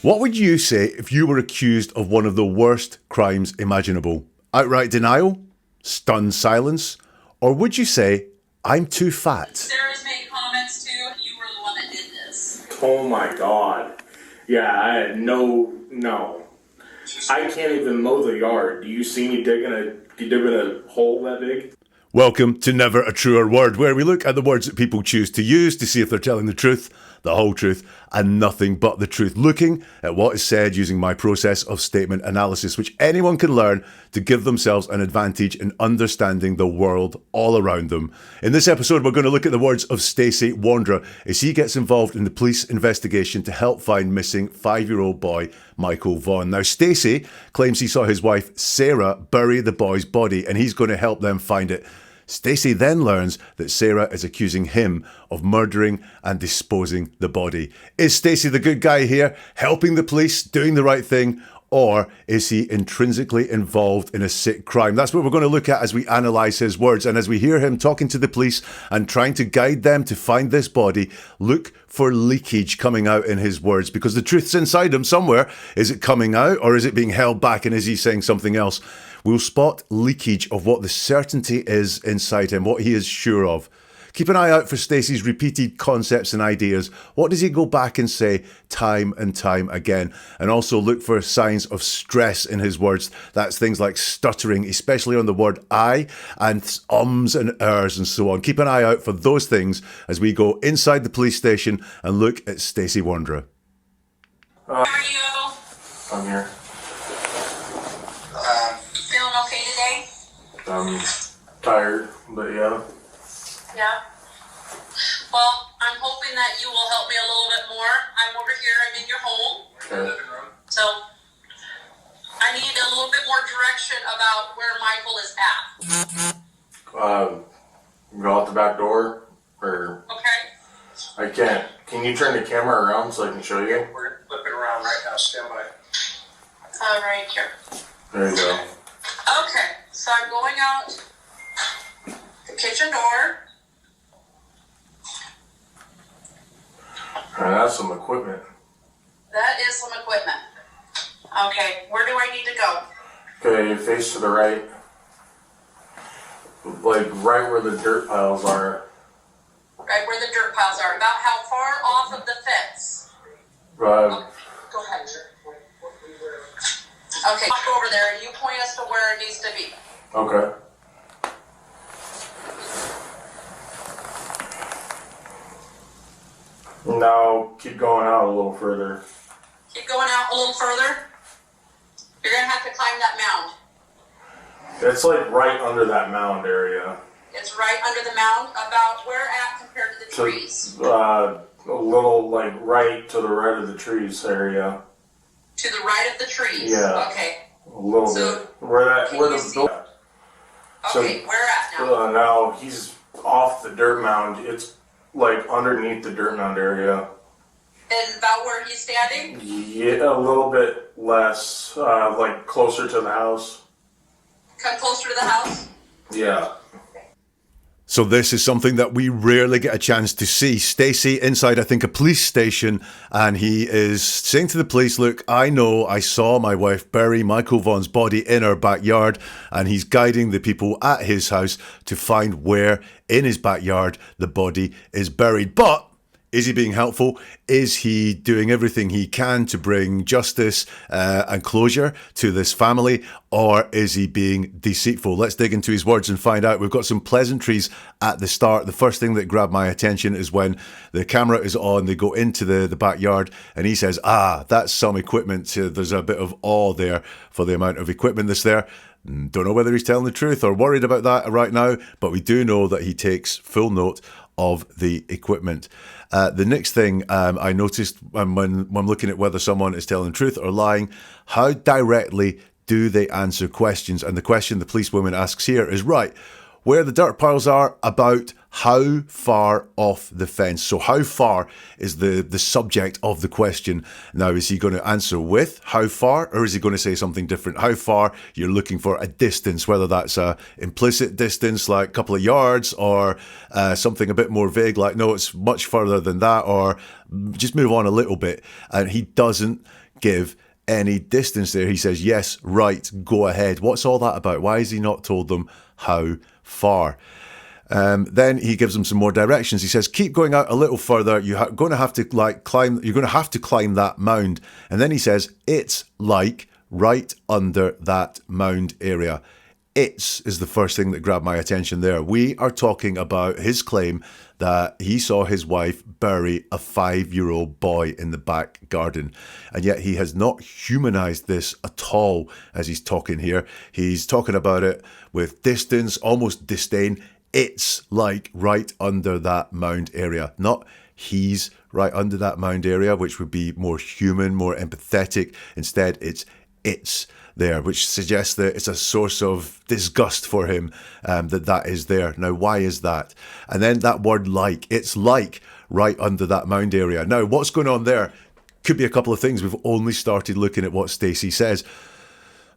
What would you say if you were accused of one of the worst crimes imaginable? Outright denial? Stunned silence? Or would you say, I'm too fat? Sarah's made comments too. You were the one that did this. Oh my God. Yeah, I had no. I can't even mow the yard. Do you see me digging a hole that big? Welcome to Never a Truer Word, where we look at the words that people choose to use to see if they're telling the truth, the whole truth, and nothing but the truth. Looking at what is said using my process of statement analysis, which anyone can learn to give themselves an advantage in understanding the world all around them. In this episode, we're going to look at the words of Stacey Wondra as he gets involved in the police investigation to help find missing 5-year-old boy Michael Vaughn. Now, Stacey claims he saw his wife Sarah bury the boy's body, and he's going to help them find it. Stacey then learns that Sarah is accusing him of murdering and disposing the body. Is Stacey the good guy here, helping the police, doing the right thing, or is he intrinsically involved in a sick crime? That's what we're going to look at as we analyse his words. And as we hear him talking to the police and trying to guide them to find this body, look for leakage coming out in his words, because the truth's inside him somewhere. Is it coming out, or is it being held back, and is he saying something else? We'll spot leakage of what the certainty is inside him, what he is sure of. Keep an eye out for Stacey's repeated concepts and ideas. What does he go back and say time and time again? And also look for signs of stress in his words. That's things like stuttering, especially on the word I, and ums and ers and so on. Keep an eye out for those things as we go inside the police station and look at Stacey Wondra. How are you? I'm here. Feeling okay today? I'm tired, but yeah. Yeah. Well, I'm hoping that you will help me a little bit more. I'm over here. I'm in your home. Okay. So I need a little bit more direction about where Michael is at. Go out the back door, or Okay. I can't. Can you turn the camera around so I can show you? We're flipping around right now. Stand by. All right, here. There you go. Okay. So I'm going out the kitchen door. And that's some equipment. That is some equipment. Okay. Where do I need to go? Okay, face to the right. Like right where the dirt piles are. Right where the dirt piles are. About how far off of the fence? Uh, Go ahead. Okay, walk over there and you point us to where it needs to be. okay. Now keep going out a little further. Keep going out a little further. You're going to have to climb that mound. It's like right under that mound area. It's right under the mound, about where at compared to the trees? A little like right to the right of the trees area. To the right of the trees? Yeah. Okay. A little So, bit. Where can the you see- building. Okay, where at now? Now he's off the dirt mound. It's like underneath the dirt mound area. And about where he's standing? Yeah, a little bit less, like closer to the house. Come closer to the house? Yeah. So this is something that we rarely get a chance to see. Stacey inside, I think, a police station, and he is saying to the police, look, I know I saw my wife bury Michael Vaughn's body in her backyard, and he's guiding the people at his house to find where in his backyard the body is buried. But is he being helpful? Is he doing everything he can to bring justice and closure to this family? Or is he being deceitful? Let's dig into his words and find out. We've got some pleasantries at the start. The first thing that grabbed my attention is when the camera is on, they go into the backyard and he says, that's some equipment. There's a bit of awe there for the amount of equipment that's there. Don't know whether he's telling the truth or worried about that right now, but we do know that he takes full note of the equipment. The next thing I noticed when I'm looking at whether someone is telling the truth or lying, how directly do they answer questions? And the question the policewoman asks here is, right, where the dirt piles are, about how far off the fence. So how far is the subject of the question. Now, is he going to answer with how far, or is he going to say something different? How far, you're looking for a distance, whether that's a implicit distance like a couple of yards, or something a bit more vague like, no, it's much further than that, or just move on a little bit. And he doesn't give any distance there. He says, yes, right, go ahead. What's all that about? Why has he not told them how far? Then he gives them some more directions. He says, keep going out a little further. You're going to have to climb that mound. And then he says, it's like right under that mound area. It's is the first thing that grabbed my attention there. We are talking about his claim that he saw his wife bury a 5-year-old boy in the back garden. And yet he has not humanized this at all as he's talking here. He's talking about it with distance, almost disdain. It's like right under that mound area, not he's right under that mound area, which would be more human, more empathetic. Instead, it's there, which suggests that it's a source of disgust for him that is there. Now, why is that? And then that word like, it's like right under that mound area. Now, what's going on there could be a couple of things. We've only started looking at what Stacey says.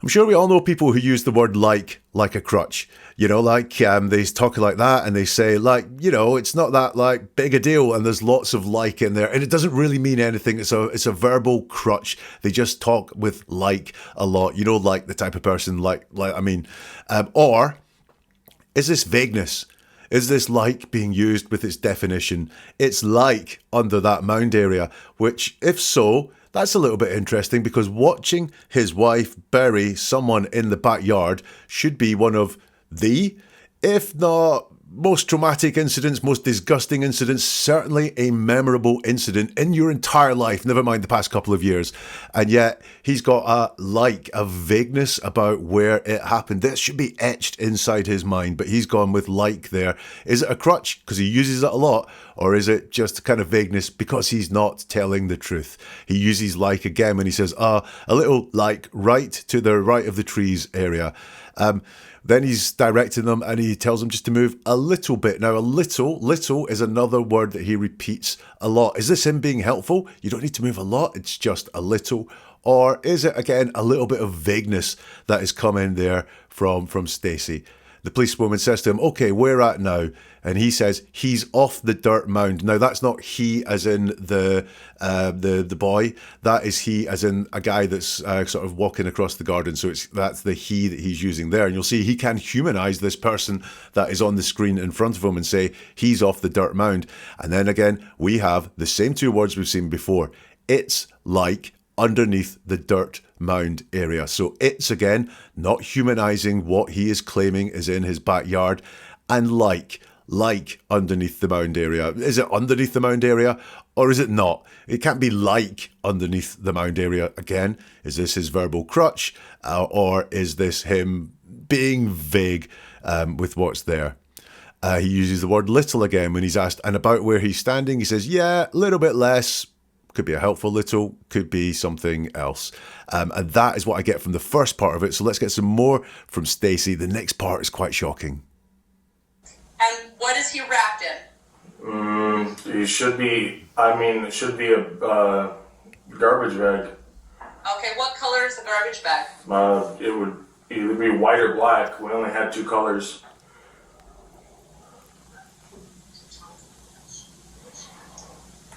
I'm sure we all know people who use the word like a crutch. They talk like that and they say it's not that big a deal, and there's lots of like in there, and it doesn't really mean anything. It's a verbal crutch. They just talk with like a lot. Like the type of person or is this vagueness? Is this like being used with its definition? It's like under that mound area, which if so, that's a little bit interesting, because watching his wife bury someone in the backyard should be one of the, if not most traumatic incidents, most disgusting incidents, certainly a memorable incident in your entire life, never mind the past couple of years. And yet he's got a vagueness about where it happened. That should be etched inside his mind, but he's gone with like there. Is it a crutch because he uses it a lot, or is it just kind of vagueness because he's not telling the truth? He uses like again when he says, a little like right to the right of the trees area. Then he's directing them and he tells them just to move a little bit. Now, a little is another word that he repeats a lot. Is this him being helpful? You don't need to move a lot. It's just a little. Or is it, again, a little bit of vagueness that has come in there from Stacey? The policewoman says to him, okay, where at now? And he says, he's off the dirt mound. Now, that's not he as in the boy. That is he as in a guy that's sort of walking across the garden. So that's the he that he's using there. And you'll see he can humanize this person that is on the screen in front of him and say, he's off the dirt mound. And then again, we have the same two words we've seen before. It's like underneath the dirt mound area. So it's again not humanizing what he is claiming is in his backyard, and like underneath the mound area. Is it underneath the mound area or is it not? It can't be like underneath the mound area again. Is this his verbal crutch or is this him being vague with what's there? He uses the word little again when he's asked, and about where he's standing, he says, yeah, a little bit less. Could be a helpful little, could be something else. And that is what I get from the first part of it. So let's get some more from Stacey. The next part is quite shocking. And what is he wrapped in? It should be a garbage bag. Okay, what color is the garbage bag? It would either be white or black. We only had two colors.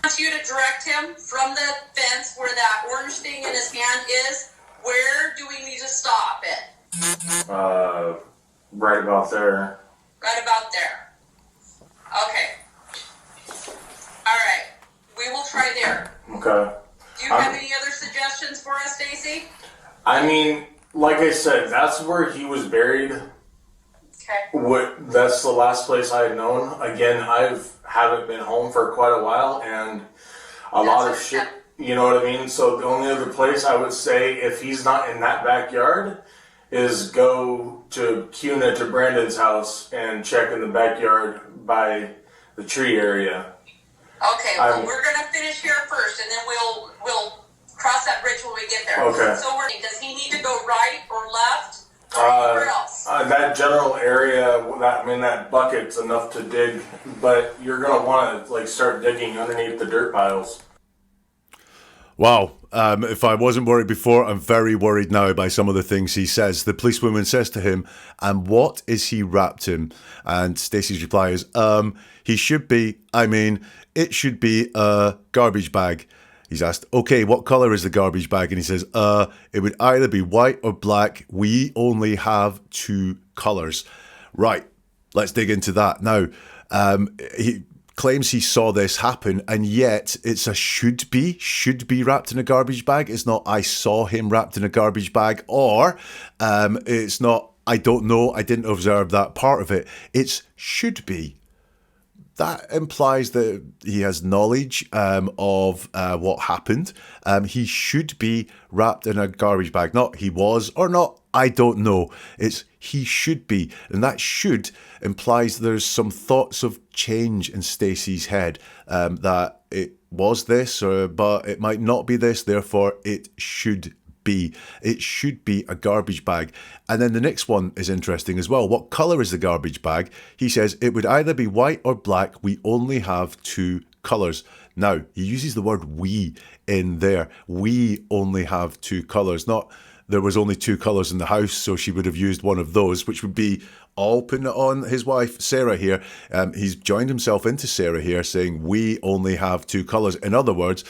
I want you to direct him from the fence where that orange thing in his hand is. Where do we need to stop it? Right about there. Right about there. Okay. All right. We will try there. Okay. Do you have any other suggestions for us, Stacey? I mean, like I said, that's where he was buried. Okay. That's the last place I had known. Again, haven't been home for quite a while, and a lot of shit, you know what I mean? So the only other place I would say, if he's not in that backyard, is go to Cuna to Brandon's house and check in the backyard by the tree area. Okay, well, we're going to finish here first, and then we'll cross that bridge when we get there. Okay. So does he need to go right or left? Or anywhere else? That general area, that bucket's enough to dig, but you're going to want to start digging underneath the dirt piles. Wow. If I wasn't worried before, I'm very worried now by some of the things he says. The policewoman says to him, and what is he wrapped in? And Stacey's reply is, it should be a garbage bag. He's asked, okay, what colour is the garbage bag? And he says, it would either be white or black. We only have 2 colours. Right, let's dig into that. Now, he claims he saw this happen, and yet it's a should be wrapped in a garbage bag. It's not I saw him wrapped in a garbage bag, or it's not I don't know, I didn't observe that part of it. It's should be. That implies that he has knowledge of what happened. He should be wrapped in a garbage bag. Not he was or not, I don't know. It's he should be. And that should implies there's some thoughts of change in Stacey's head, that it was this, but it might not be this, therefore it should be. It should be a garbage bag. And then the next one is interesting as well. What colour is the garbage bag? He says it would either be white or black. We only have 2 colours. Now, he uses the word we in there. We only have 2 colours. Not there was only 2 colours in the house, so she would have used one of those, which would be all putting it on his wife, Sarah, here. He's joined himself into Sarah here, saying we only have 2 colours. In other words,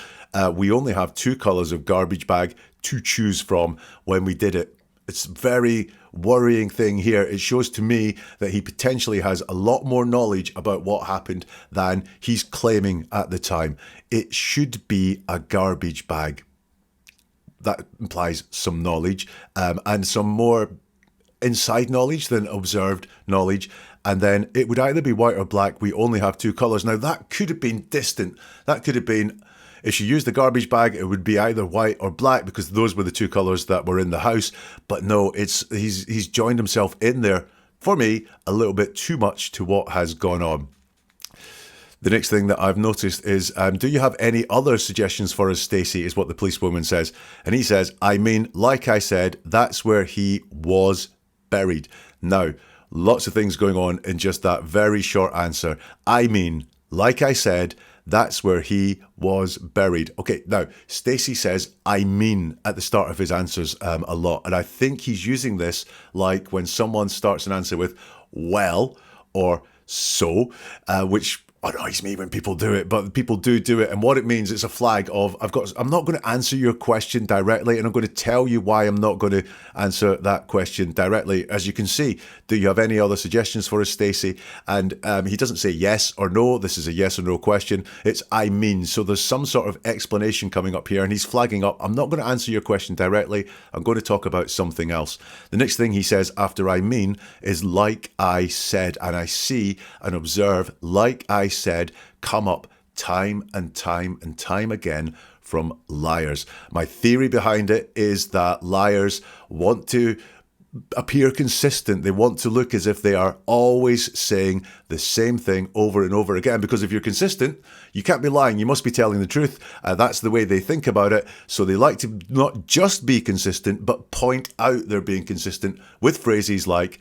we only have 2 colours of garbage bag to choose from when we did it. It's a very worrying thing here. It shows to me that he potentially has a lot more knowledge about what happened than he's claiming at the time. It should be a garbage bag. That implies some knowledge, and some more inside knowledge than observed knowledge. And then it would either be white or black. We only have 2 colours. Now, that could have been distant. That could have been, if she used the garbage bag, it would be either white or black, because those were the 2 colours that were in the house. But no, he's joined himself in there, for me, a little bit too much to what has gone on. The next thing that I've noticed is, do you have any other suggestions for us, Stacey, is what the policewoman says. And he says, I mean, like I said, that's where he was buried. Now, lots of things going on in just that very short answer. I mean, like I said, that's where he was buried. Okay, now, Stacey says, I mean, at the start of his answers a lot. And I think he's using this like when someone starts an answer with, well, or so, which annoys me when people do it, but people do it. And what it means, it's a flag of, I'm not going to answer your question directly, and I'm going to tell you why I'm not going to answer that question directly. As you can see, do you have any other suggestions for us, Stacey? And he doesn't say yes or no. This is a yes or no question. It's I mean. So there's some sort of explanation coming up here, and he's flagging up, I'm not going to answer your question directly. I'm going to talk about something else. The next thing he says after I mean is like I said, and I see and observe like I said come up time and time and time again from liars. My theory behind it is that liars want to appear consistent. They want to look as if they are always saying the same thing over and over again, because if you're consistent, you can't be lying. You must be telling the truth. That's the way they think about it. So they like to not just be consistent, but point out they're being consistent with phrases like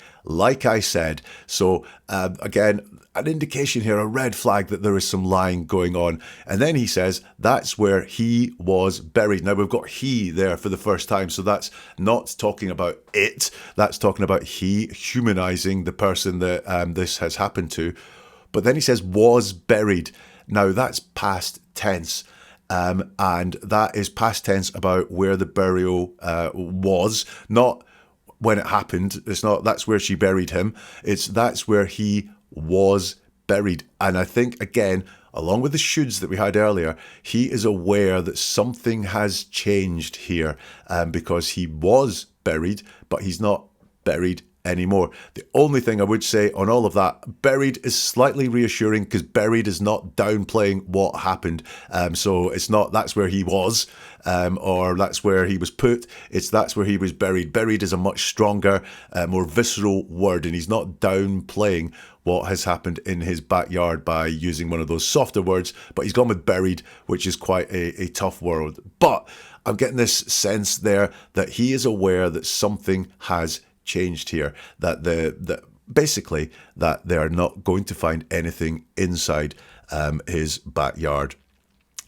I said. So again, an indication here, a red flag that there is some lying going on. And then he says, that's where he was buried. Now we've got he there for the first time. So that's not talking about it. That's talking about he, humanizing the person that this has happened to. But then he says was buried. Now that's past tense. And that is past tense about where the burial was, not when it happened. It's not that's where she buried him. It's that's where he was buried. And I think, again, along with the shoulds that we had earlier, he is aware that something has changed here, because he was buried, but he's not buried anymore. The only thing I would say on all of that, buried is slightly reassuring, because buried is not downplaying what happened. So it's not that's where he was, or that's where he was put. It's that's where he was buried. Buried is a much stronger, more visceral word, and he's not downplaying what has happened in his backyard by using one of those softer words, but he's gone with buried, which is quite a tough word. But I'm getting this sense there that he is aware that something has changed here, that basically that they are not going to find anything inside his backyard.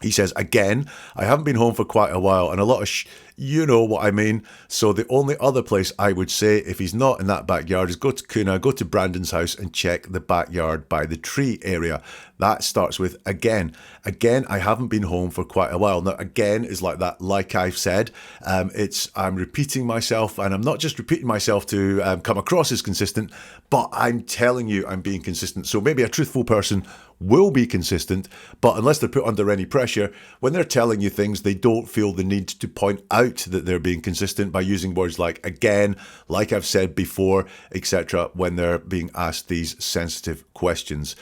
He says, again, I haven't been home for quite a while, and a lot of You know what I mean. So the only other place I would say, if he's not in that backyard, is go to Kuna, go to Brandon's house and check the backyard by the tree area. That starts with again. Again, I haven't been home for quite a while. Now, again is like that, like I've said. I'm repeating myself, and I'm not just repeating myself to come across as consistent, but I'm telling you I'm being consistent. So maybe a truthful person will be consistent, but unless they're put under any pressure, when they're telling you things, they don't feel the need to point out that they're being consistent by using words like again, like I've said before, etc., when they're being asked these sensitive questions.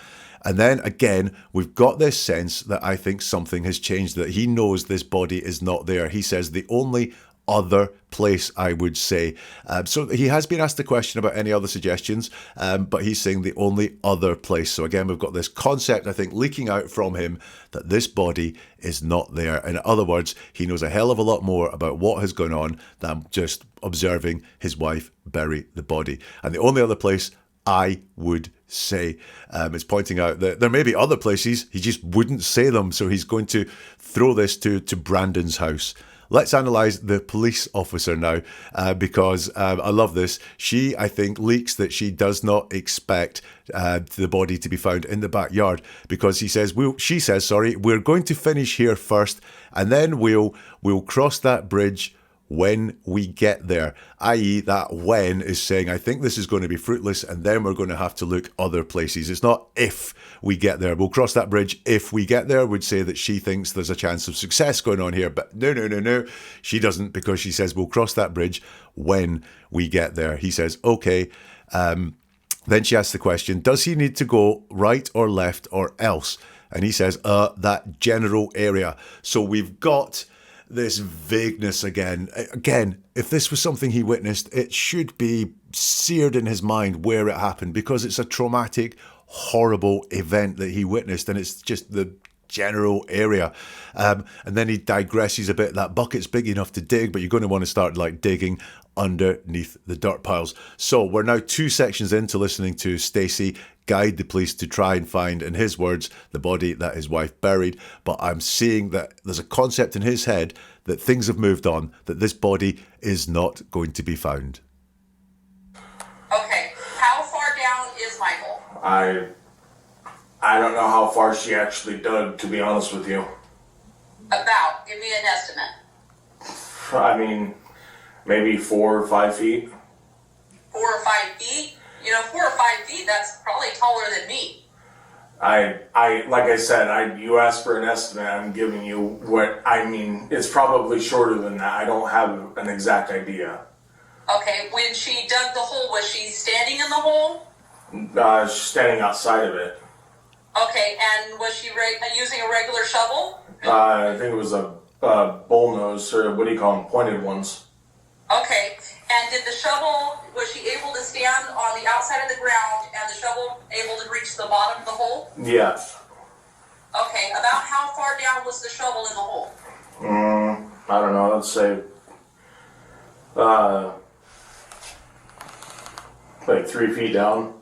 And then again, we've got this sense that I think something has changed, that he knows this body is not there. He says the only other place, I would say. So he has been asked the question about any other suggestions, but he's saying the only other place. So again, we've got this concept, I think, leaking out from him that this body is not there. In other words, he knows a hell of a lot more about what has gone on than just observing his wife bury the body. And the only other place, I would say, is pointing out that there may be other places, he just wouldn't say them. So he's going to throw this to Brandon's house. Let's analyse the police officer now, because I love this. She, I think, leaks that she does not expect the body to be found in the backyard, because she says, we're going to finish here first, and then we'll cross that bridge when we get there, i.e. that when is saying, I think this is going to be fruitless and then we're going to have to look other places. It's not if we get there. We'll cross that bridge if we get there, would say that she thinks there's a chance of success going on here. But no. She doesn't, because she says we'll cross that bridge when we get there. He says, okay. Then she asks the question, does he need to go right or left or else? And he says, that general area. So we've got this vagueness again. Again, if this was something he witnessed, it should be seared in his mind where it happened, because it's a traumatic, horrible event that he witnessed, and it's just the general area. And then he digresses a bit. That bucket's big enough to dig, but you're going to want to start like digging underneath the dirt piles. So we're now 2 sections into listening to Stacey guide the police to try and find, in his words, the body that his wife buried. But I'm seeing that there's a concept in his head that things have moved on, that this body is not going to be found. Okay, how far down is Michael? I don't know how far she actually dug, to be honest with you. About, give me an estimate. I mean, maybe 4 or 5 feet. 4 or 5 feet? 4 or 5 feet, that's probably taller than me. Like I said, you asked for an estimate, I'm giving you what, I mean, it's probably shorter than that. I don't have an exact idea. Okay, when she dug the hole, was she standing in the hole? She's standing outside of it. Okay, and was she using a regular shovel? I think it was a bullnose, or what do you call them, pointed ones. Okay, and did the shovel, was she able to stand on the outside of the ground and the shovel able to reach the bottom of the hole? Yeah. Okay, about how far down was the shovel in the hole? I don't know, let's say like 3 feet down,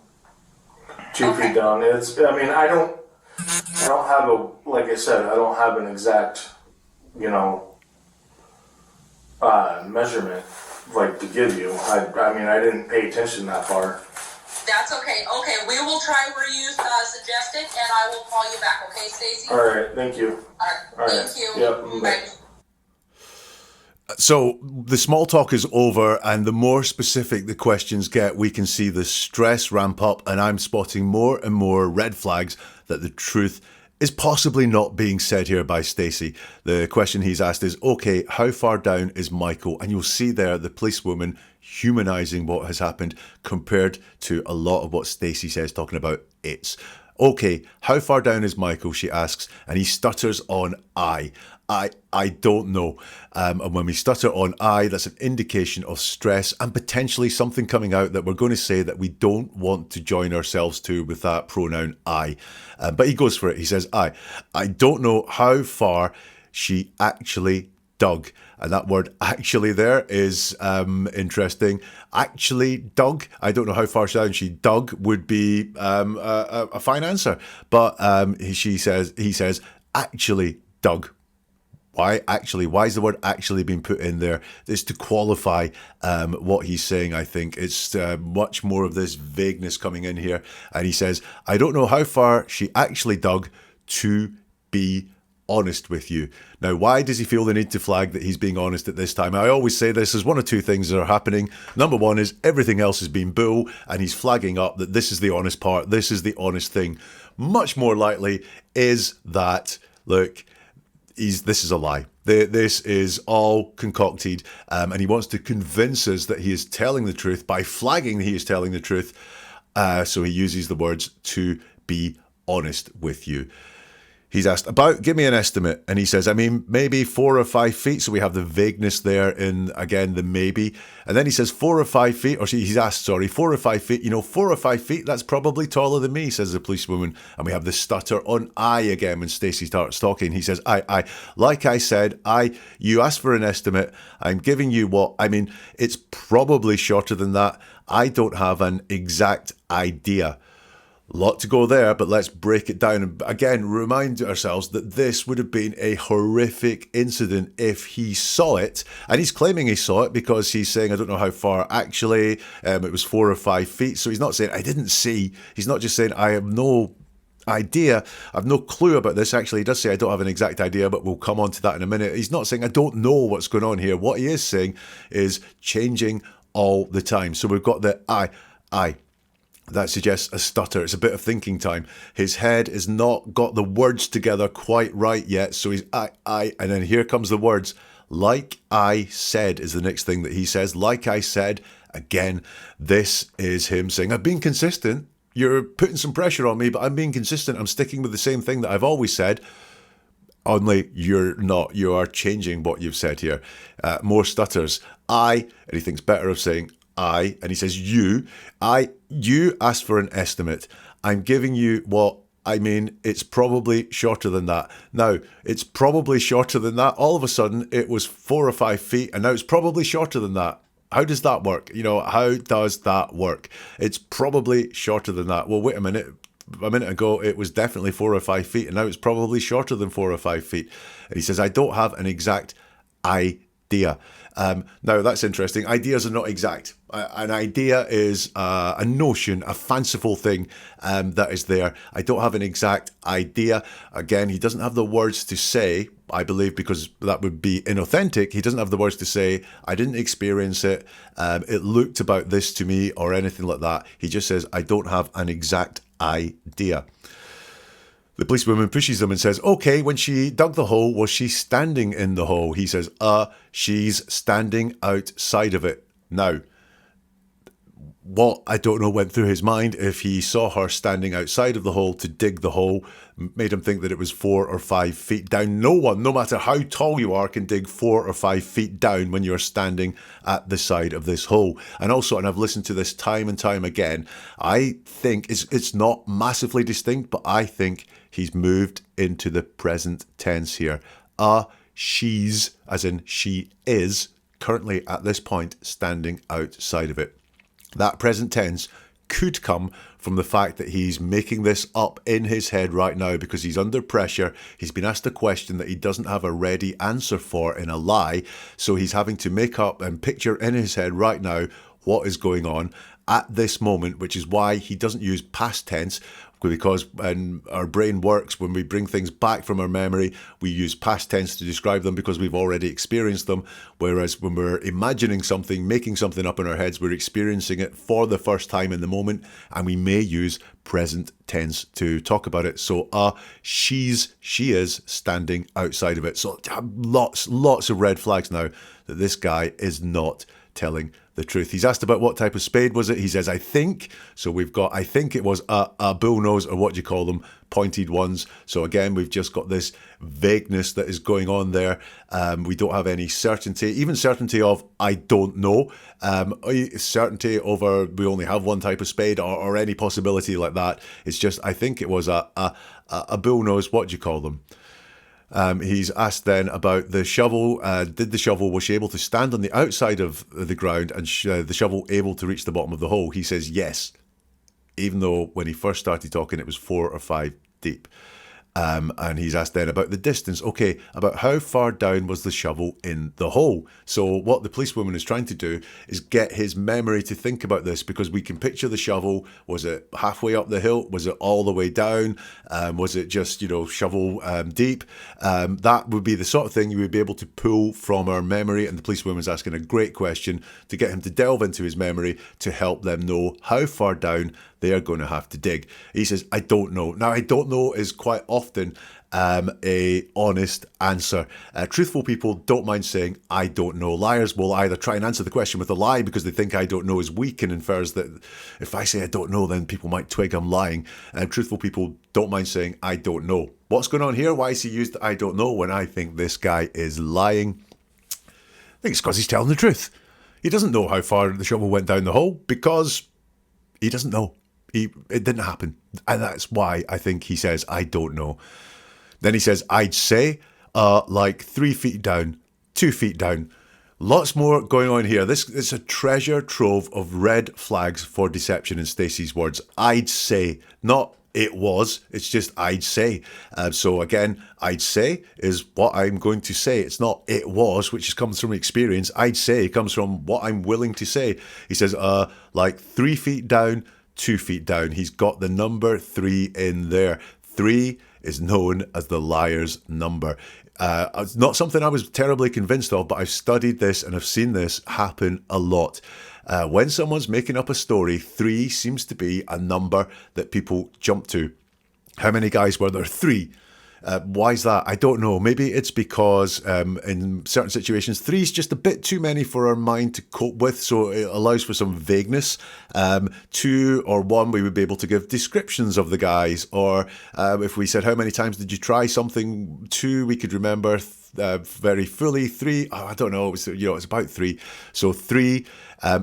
2 feet down. I don't have like I said, I don't have an exact, measurement, like, to give you. I didn't pay attention that far. That's okay. Okay, we will try where you suggested, and I will call you back. Okay, Stacey? All right, thank you. All right. Thank you. Yep. Bye. So the small talk is over, and the more specific the questions get, we can see the stress ramp up, and I'm spotting more and more red flags that the truth is possibly not being said here by Stacey. The question he's asked is, okay, how far down is Michael? And you'll see there the policewoman humanising what has happened compared to a lot of what Stacey says, talking about it's. Okay, how far down is Michael, she asks, and he stutters on I don't know. And when we stutter on I, that's an indication of stress and potentially something coming out that we're going to say that we don't want to join ourselves to with that pronoun I. But he goes for it. He says, I don't know how far she actually dug. And that word actually there is interesting. Actually dug. I don't know how far down she dug would be a fine answer. But he says actually dug. Why is the word actually being put in there? It's to qualify what he's saying, I think. It's much more of this vagueness coming in here. And he says, I don't know how far she actually dug, to be honest with you. Now, why does he feel the need to flag that he's being honest at this time? I always say this, there's one or two things that are happening. Number one is everything else has been bull, and he's flagging up that this is the honest part, this is the honest thing. Much more likely is that, look, this is a lie. This is all concocted, and he wants to convince us that he is telling the truth by flagging that he is telling the truth. So he uses the words to be honest with you. He's asked give me an estimate, and he says, I mean, maybe 4 or 5 feet. So we have the vagueness there in, again, the maybe. And then he says 4 or 5 feet, he's asked, 4 or 5 feet. 4 or 5 feet, that's probably taller than me, says the policewoman. And we have the stutter on I again when Stacey starts talking. He says, I. Like I said, you asked for an estimate. I'm giving you it's probably shorter than that. I don't have an exact idea. Lot to go there, but let's break it down and again remind ourselves that this would have been a horrific incident if he saw it, and he's claiming he saw it because he's saying I don't know how far actually. It was 4 or 5 feet, so he's not saying I didn't see. He's not just saying I have no idea, I've no clue about this. Actually, he does say I don't have an exact idea, but we'll come on to that in a minute. He's not saying I don't know what's going on here. What he is saying is changing all the time. So we've got the I. That suggests a stutter. It's a bit of thinking time. His head has not got the words together quite right yet. So he's I. And then here comes the words. Like I said is the next thing that he says. Like I said, again, this is him saying, I've been consistent. You're putting some pressure on me, but I'm being consistent. I'm sticking with the same thing that I've always said. Only you're not. You are changing what you've said here. More stutters. And he thinks better of saying and he says you asked for an estimate. I'm giving you it's probably shorter than that. Now, it's probably shorter than that. All of a sudden, it was 4 or 5 feet, and now it's probably shorter than that. How does that work? How does that work? It's probably shorter than that. Well, wait a minute. A minute ago, it was definitely 4 or 5 feet, and now it's probably shorter than 4 or 5 feet. And he says, I don't have an exact idea. Now, that's interesting. Ideas are not exact. An idea is a notion, a fanciful thing that is there. I don't have an exact idea. Again, he doesn't have the words to say, I believe, because that would be inauthentic. He doesn't have the words to say, I didn't experience it. It looked about this to me or anything like that. He just says, I don't have an exact idea. The policewoman pushes him and says, okay, when she dug the hole, was she standing in the hole? He says, she's standing outside of it. Now, what I don't know went through his mind if he saw her standing outside of the hole to dig the hole, made him think that it was 4 or 5 feet down. No one, no matter how tall you are, can dig 4 or 5 feet down when you're standing at the side of this hole. And also, and I've listened to this time and time again, I think it's not massively distinct, but I think he's moved into the present tense here. She's, as in she is, currently at this point standing outside of it. That present tense could come from the fact that he's making this up in his head right now because he's under pressure. He's been asked a question that he doesn't have a ready answer for in a lie. So he's having to make up and picture in his head right now what is going on at this moment, which is why he doesn't use past tense, because when our brain works, when we bring things back from our memory, we use past tense to describe them because we've already experienced them. Whereas when we're imagining something, making something up in our heads, we're experiencing it for the first time in the moment, and we may use present tense to talk about it. So she is standing outside of it. So lots of red flags now that this guy is not telling the truth. He's asked about what type of spade was it. He says, I think. So we've got, I think it was a bullnose, or what do you call them? Pointed ones. So again, we've just got this vagueness that is going on there. We don't have any certainty, even certainty of, I don't know. Certainty over, we only have one type of spade, or any possibility like that. It's just, I think it was a bullnose. What do you call them? He's asked then about the shovel. Was she able to stand on the outside of the ground and the shovel able to reach the bottom of the hole? He says yes, even though when he first started talking it was 4 or 5 deep. And he's asked then about the distance. Okay, about how far down was the shovel in the hole? So what the policewoman is trying to do is get his memory to think about this, because we can picture the shovel. Was it halfway up the hill? Was it all the way down? Was it just, shovel deep? That would be the sort of thing you would be able to pull from our memory. And the policewoman's asking a great question to get him to delve into his memory to help them know how far down they are going to have to dig. He says, I don't know. Now, I don't know is quite often a honest answer. Truthful people don't mind saying, I don't know. Liars will either try and answer the question with a lie because they think I don't know is weak and infers that if I say I don't know, then people might twig I'm lying. Truthful people don't mind saying, I don't know. What's going on here? Why is he used I don't know when I think this guy is lying? I think it's because he's telling the truth. He doesn't know how far the shovel went down the hole because he doesn't know. It didn't happen. And that's why I think he says, I don't know. Then he says, I'd say like 3 feet down, 2 feet down. Lots more going on here. This is a treasure trove of red flags for deception in Stacey's words. I'd say, not it was. It's just I'd say. So again, I'd say is what I'm going to say. It's not it was, which comes from experience. I'd say comes from what I'm willing to say. He says, like 3 feet down, 2 feet down. He's got the number 3 in there. 3 is known as the liar's number. It's not something I was terribly convinced of, but I've studied this and I've seen this happen a lot. When someone's making up a story, 3 seems to be a number that people jump to. How many guys were there? 3. Why is that? I don't know. Maybe it's because in certain situations, 3 is just a bit too many for our mind to cope with, so it allows for some vagueness. 2 or 1, we would be able to give descriptions of the guys, or if we said, how many times did you try something? 2, we could remember very fully. 3, I don't know, it's about 3. So 3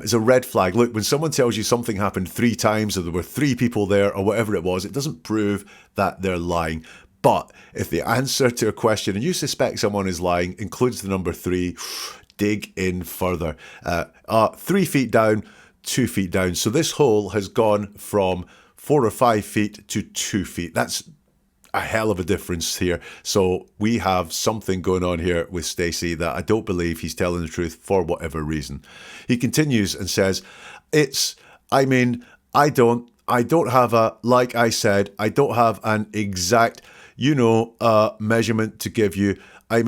is a red flag. Look, when someone tells you something happened 3 times, or there were 3 people there, or whatever it was, it doesn't prove that they're lying. But if the answer to a question, and you suspect someone is lying, includes the number 3, dig in further. 3 feet down, 2 feet down. So this hole has gone from 4 or 5 feet to 2 feet. That's a hell of a difference here. So we have something going on here with Stacey that I don't believe he's telling the truth for whatever reason. He continues and says, I don't have like I said, I don't have an exact measurement to give you. I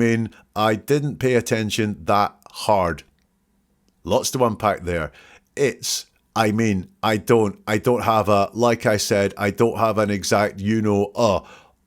didn't pay attention that hard. Lots to unpack there. I don't have a, like I said, I don't have an exact,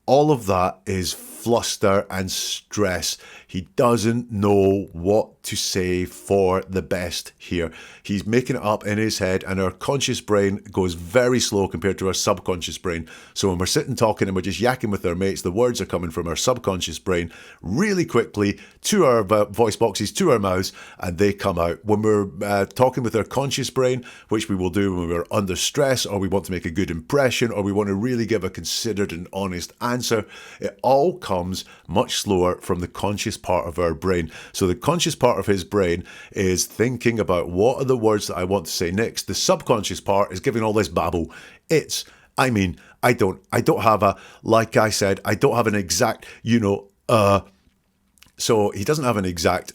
all of that is fluster and stress. He doesn't know what to say for the best here. He's making it up in his head, and our conscious brain goes very slow compared to our subconscious brain. So when we're sitting talking and we're just yakking with our mates, the words are coming from our subconscious brain really quickly to our voice boxes, to our mouths, and they come out. When we're talking with our conscious brain, which we will do when we're under stress, or we want to make a good impression, or we want to really give a considered and honest answer, it all comes much slower from the conscious part of our brain. So the conscious part of his brain is thinking about what are the words that I want to say next. The subconscious part is giving all this babble. I don't have a, like I said, I don't have an exact, So he doesn't have an exact,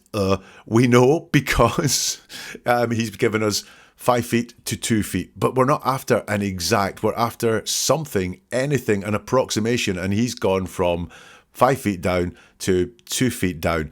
we know because he's given us 5 feet to 2 feet, but we're not after an exact, we're after something, anything, an approximation, and he's gone from 5 feet down to 2 feet down.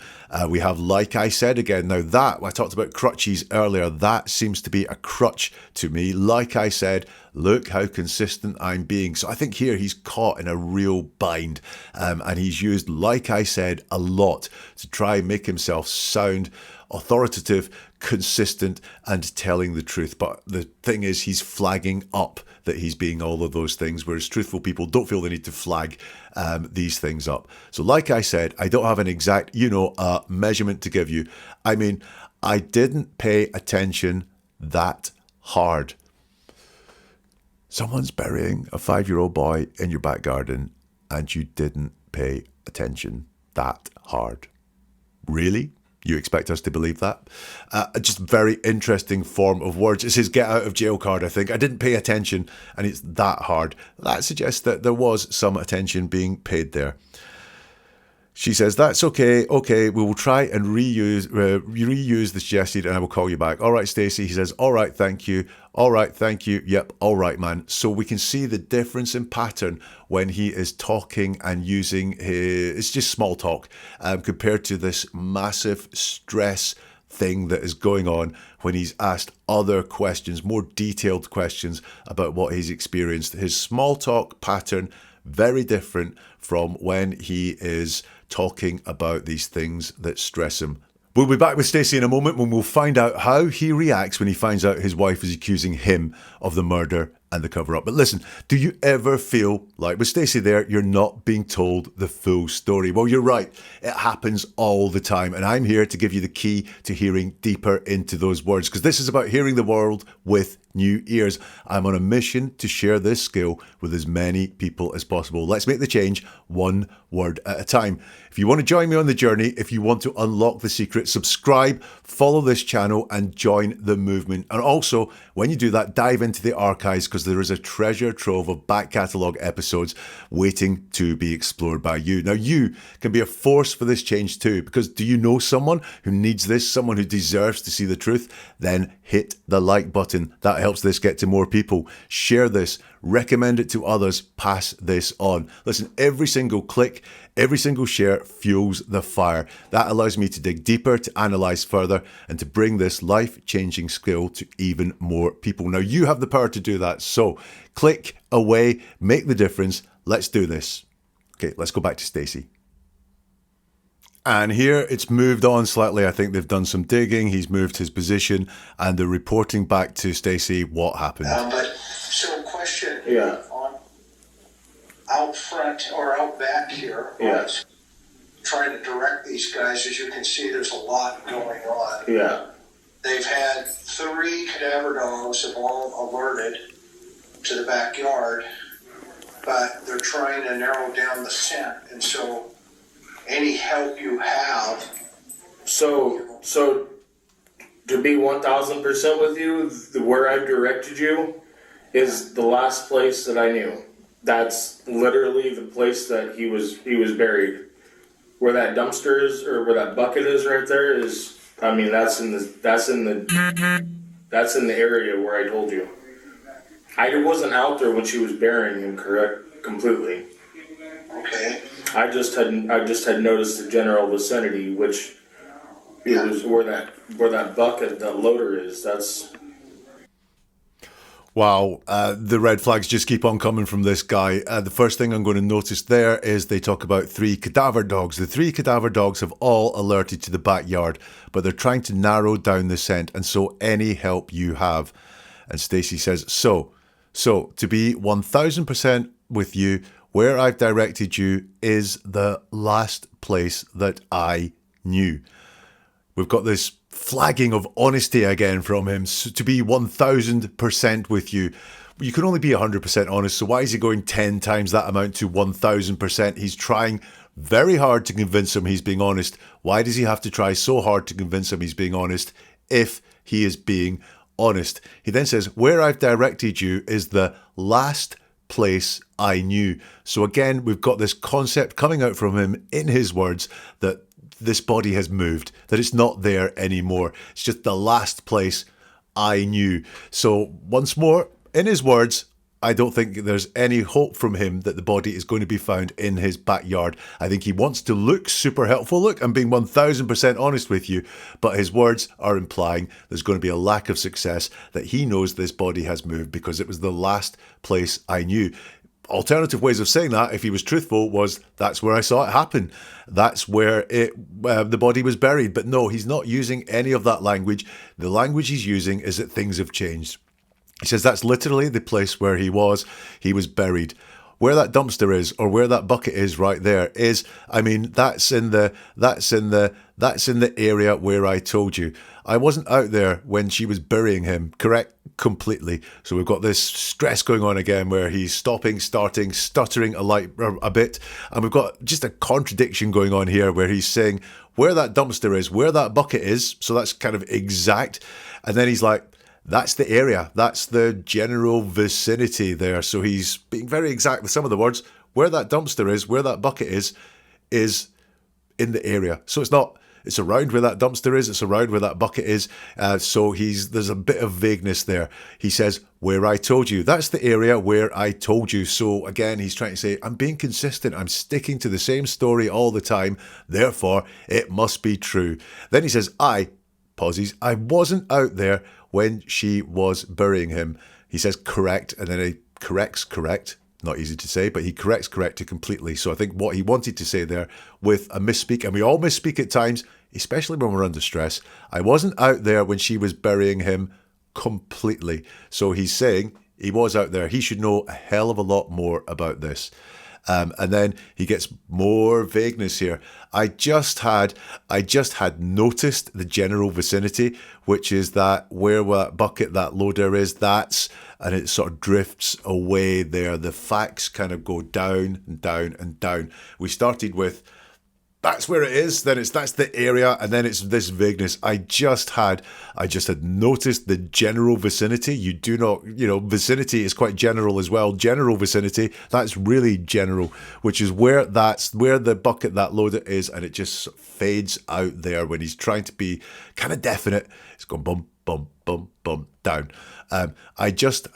We have, like I said again, now that, I talked about crutches earlier, that seems to be a crutch to me. Like I said, look how consistent I'm being. So I think here he's caught in a real bind, and he's used, like I said, a lot to try and make himself sound authoritative, consistent, and telling the truth. But the thing is, he's flagging up that he's being all of those things, whereas truthful people don't feel the need to flag these things up. So like I said, I don't have an exact, measurement to give you. I didn't pay attention that hard. Someone's burying a 5-year-old boy in your back garden and you didn't pay attention that hard. Really? You expect us to believe that? Just a very interesting form of words. It's his get out of jail card, I think. I didn't pay attention, and it's that hard. That suggests that there was some attention being paid there. She says, that's okay. Okay, we will try and reuse the suggested, and I will call you back. All right, Stacey. He says, all right, thank you. All right, thank you. Yep, all right, man. So we can see the difference in pattern when he is talking and using it's just small talk compared to this massive stress thing that is going on when he's asked other questions, more detailed questions about what he's experienced. His small talk pattern, very different from when he is talking about these things that stress him. We'll be back with Stacey in a moment when we'll find out how he reacts when he finds out his wife is accusing him of the murder and the cover-up. But listen, do you ever feel like with Stacey there, you're not being told the full story? Well, you're right. It happens all the time. And I'm here to give you the key to hearing deeper into those words, because this is about hearing the world with new ears. I'm on a mission to share this skill with as many people as possible. Let's make the change one word at a time. If you want to join me on the journey, if you want to unlock the secret, subscribe, follow this channel and join the movement. And also, when you do that, dive into the archives, because there is a treasure trove of back catalogue episodes waiting to be explored by you. Now, you can be a force for this change too, because do you know someone who needs this, someone who deserves to see the truth? Then hit the like button. That helps this get to more people. Share this, recommend it to others, pass this on. Listen, every single click, every single share fuels the fire. That allows me to dig deeper, to analyze further, and to bring this life-changing skill to even more people. Now, you have the power to do that. So click away, make the difference. Let's do this. Okay, let's go back to Stacey. And here it's moved on slightly. I think they've done some digging. He's moved his position and they're reporting back to Stacey what happened. So question. Yeah. On out front or out back here. Yeah. Trying to direct these guys. As you can see, there's a lot going on. Yeah. They've had 3 cadaver dogs have all alerted to the backyard, but they're trying to narrow down the scent. And so any help you have. So to be 1000% with you, where I've directed you is the last place that I knew. That's literally the place that he was buried. Where that dumpster is, or where that bucket is right there is, I mean, that's in the area where I told you. I wasn't out there when she was burying him, correct, completely. Okay. I just had noticed the general vicinity, which it was where that bucket, that loader is. That's wow. The red flags just keep on coming from this guy. The first thing I'm going to notice there is they talk about 3 cadaver dogs. The 3 cadaver dogs have all alerted to the backyard, but they're trying to narrow down the scent, and so any help you have. And Stacey says, so to be 1000% with you, where I've directed you is the last place that I knew. We've got this flagging of honesty again from him. So to be 1000% with you. You can only be 100% honest, so why is he going 10 times that amount to 1000%? He's trying very hard to convince him he's being honest. Why does he have to try so hard to convince him he's being honest if he is being honest? He then says, where I've directed you is the last place I knew. So again, we've got this concept coming out from him in his words that this body has moved, that it's not there anymore. It's just the last place I knew. So once more, in his words, I don't think there's any hope from him that the body is going to be found in his backyard. I think he wants to look super helpful. Look, I'm being 1000% honest with you, but his words are implying there's going to be a lack of success, that he knows this body has moved because it was the last place I knew. Alternative ways of saying that, if he was truthful, was that's where I saw it happen. That's where the body was buried. But no, he's not using any of that language. The language he's using is that things have changed. He says that's literally the place where he was buried. where that dumpster is or where that bucket is right there is, I mean, that's in the area where I told you. I wasn't out there when she was burying him, correct? Completely. So we've got this stress going on again where he's stopping, starting, stuttering a bit. And we've got just a contradiction going on here where he's saying where that dumpster is, where that bucket is. So that's kind of exact. And then he's like, that's the area. That's the general vicinity there. So he's being very exact with some of the words. Where that dumpster is, where that bucket is in the area. So it's around where that dumpster is. It's around where that bucket is. So there's a bit of vagueness there. He says, where I told you. That's the area where I told you. So again, he's trying to say, I'm being consistent. I'm sticking to the same story all the time. Therefore, it must be true. Then he says, I wasn't out there when she was burying him. He says correct, and then he corrects correct. Not easy to say, but he corrects corrected completely. So I think what he wanted to say there with a misspeak, and we all misspeak at times, especially when we're under stress. I wasn't out there when she was burying him completely. So he's saying he was out there. He should know a hell of a lot more about this. And then he gets more vagueness here. I just had noticed the general vicinity, which is that where that bucket, that loader is, and it sort of drifts away there. The facts kind of go down and down and down. We started with, that's where it is, then that's the area, and then it's this vagueness. I just had noticed the general vicinity. You do not, vicinity is quite general as well. General vicinity, that's really general, which is where the bucket, that loader is, and it just fades out there when he's trying to be kind of definite. It's going bum, bum, bum, bum, down. I just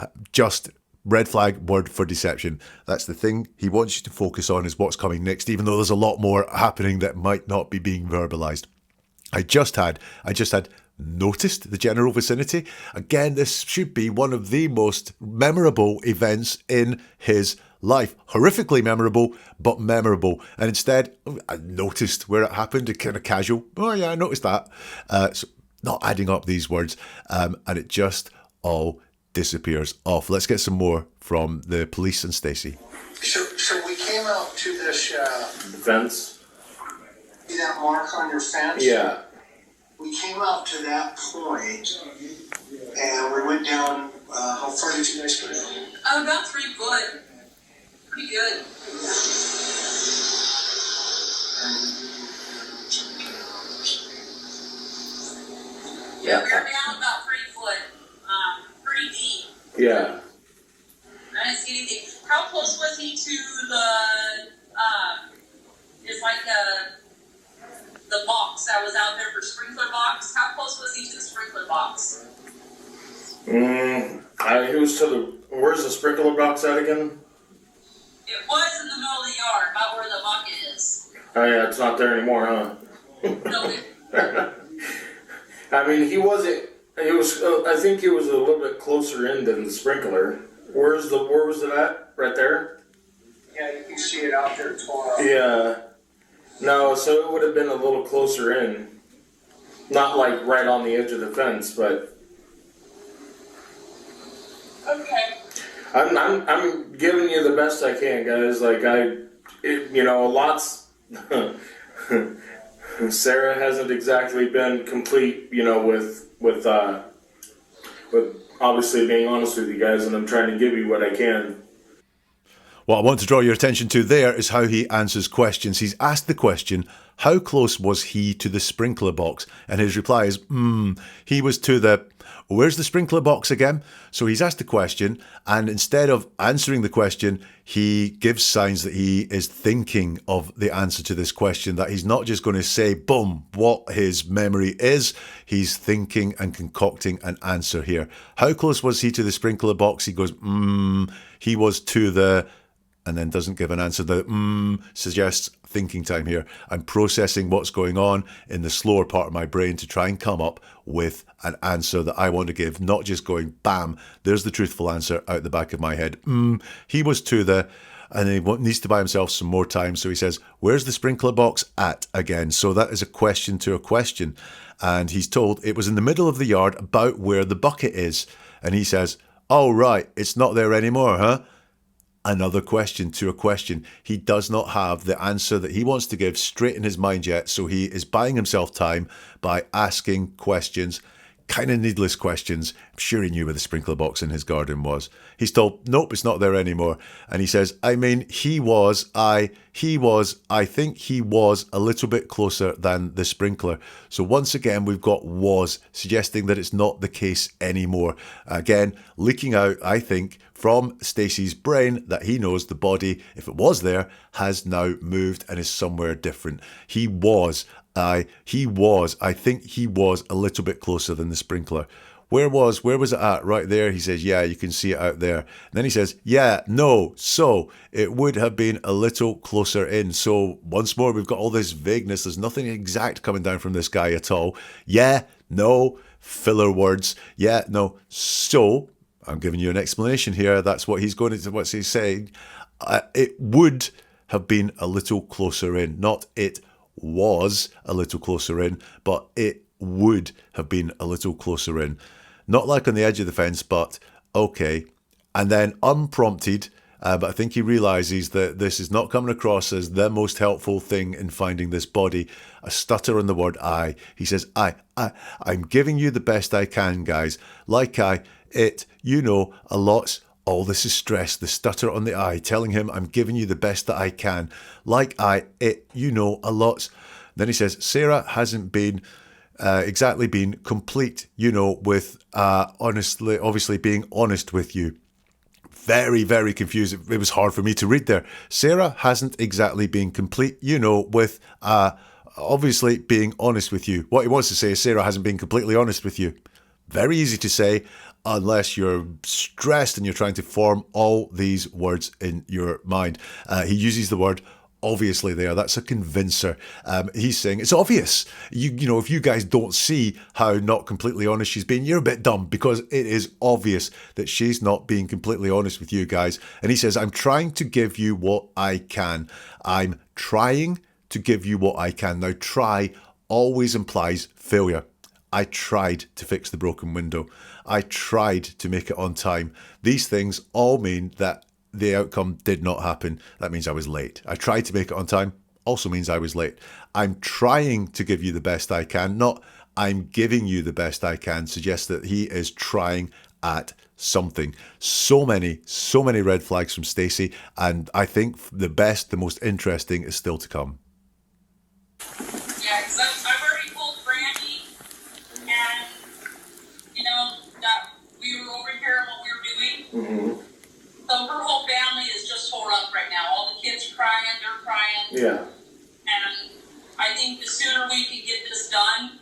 red flag, word for deception. That's the thing he wants you to focus on, is what's coming next, even though there's a lot more happening that might not be being verbalized. I just had noticed the general vicinity. Again, this should be one of the most memorable events in his life. Horrifically memorable, but memorable. And instead, I noticed where it happened, kind of casual. Oh yeah, I noticed that. So not adding up these words. And it just all disappears off. Let's get some more from the police and Stacey. So we came out to this Fence? see that mark on your fence? Yeah. We came out to that point and we went down, how far did you guys go down? Oh, about 3 foot. Pretty good. Yeah, we were down about 3 foot. Pretty deep. Yeah. I didn't see anything. How close was he to the box that was out there for sprinkler box? How close was he to the sprinkler box? He was where's the sprinkler box at again? It was in the middle of the yard, about where the bucket is. Oh yeah, it's not there anymore, huh? No, I mean, I think he was a little bit closer in than the sprinkler. Where was it at? Right there? Yeah, you can see it out there tomorrow. Yeah. No, so it would have been a little closer in. Not like right on the edge of the fence, but okay. I'm giving you the best I can, guys. Like lots. Sarah hasn't exactly been complete, with obviously being honest with you guys, and I'm trying to give you what I can. What I want to draw your attention to there is how he answers questions. He's asked the question, how close was he to the sprinkler box? And his reply is, he was to the... Where's the sprinkler box again? So he's asked the question, and instead of answering the question, he gives signs that he is thinking of the answer to this question, that he's not just going to say, boom, what his memory is. He's thinking and concocting an answer here. How close was he to the sprinkler box? He goes, he was to the... and then doesn't give an answer. The suggests thinking time here. I'm processing what's going on in the slower part of my brain to try and come up with an answer that I want to give, not just going, bam, there's the truthful answer out the back of my head. He was to the... and he needs to buy himself some more time. So he says, where's the sprinkler box at again? So that is a question to a question. And he's told it was in the middle of the yard about where the bucket is. And he says, oh, right, it's not there anymore, huh? another question to a question. He does not have the answer that he wants to give straight in his mind yet, so he is buying himself time by asking questions, kind of needless questions. I'm sure he knew where the sprinkler box in his garden was. He's told, nope, it's not there anymore. And he says, I think he was a little bit closer than the sprinkler. So once again, we've got was, suggesting that it's not the case anymore. Again, leaking out, I think, from Stacey's brain that he knows the body, if it was there, has now moved and is somewhere different. I think he was a little bit closer than the sprinkler. Where was it at? Right there. He says, yeah, you can see it out there. And then he says, yeah, no, so it would have been a little closer in. So once more, we've got all this vagueness. There's nothing exact coming down from this guy at all. Yeah, no, filler words. Yeah, no, so I'm giving you an explanation here. That's what what's he saying. It would have been a little closer in, not it was a little closer in, but it would have been a little closer in. Not like on the edge of the fence, but okay. And then unprompted, but I think he realizes that this is not coming across as the most helpful thing in finding this body. A stutter on the word I. He says, I'm giving you the best I can, guys. Like a lot. Oh, this is stress. The stutter on the I, telling him I'm giving you the best that I can. Like a lot. Then he says, Sarah hasn't been exactly been complete, with obviously being honest with you. Very, very confused. It was hard for me to read there. Sarah hasn't exactly been complete, with obviously being honest with you. What he wants to say is Sarah hasn't been completely honest with you. Very easy to say, unless you're stressed and you're trying to form all these words in your mind. He uses the word obviously there. That's a convincer. He's saying it's obvious. If you guys don't see how not completely honest she's been, you're a bit dumb, because it is obvious that she's not being completely honest with you guys. And he says, I'm trying to give you what I can. I'm trying to give you what I can. Now, try always implies failure. I tried to fix the broken window. I tried to make it on time. These things all mean that the outcome did not happen. That means I was late. I tried to make it on time also means I was late. I'm trying to give you the best I can, not I'm giving you the best I can, suggests that he is trying at something. So many red flags from Stacey, and I think the most interesting is still to come. Yeah, because I've already told Brandy, and that we were over here and what we were doing. Mm-hmm. So her whole family is just tore up right now. All the kids crying, they're crying. Yeah. And I think the sooner we can get this done,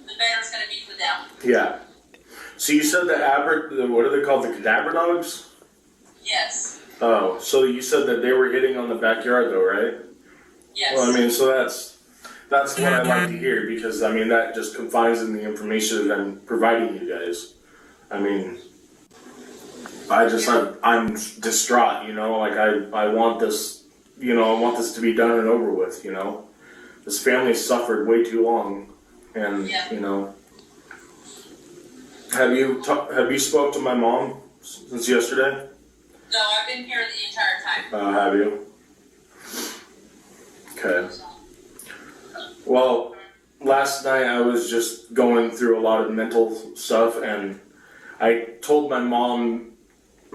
the better it's going to be for them. Yeah. So you said what are they called? The cadaver dogs? Yes. Oh, so you said that they were hitting on the backyard though, right? Yes. Well, so that's what I like to hear, because that just confines in the information that I'm providing you guys. I'm distraught, I want this, to be done and over with, This family suffered way too long, and, Have you spoke to my mom since yesterday? No, I've been here the entire time. Have you? Okay. Well, last night I was just going through a lot of mental stuff, and I told my mom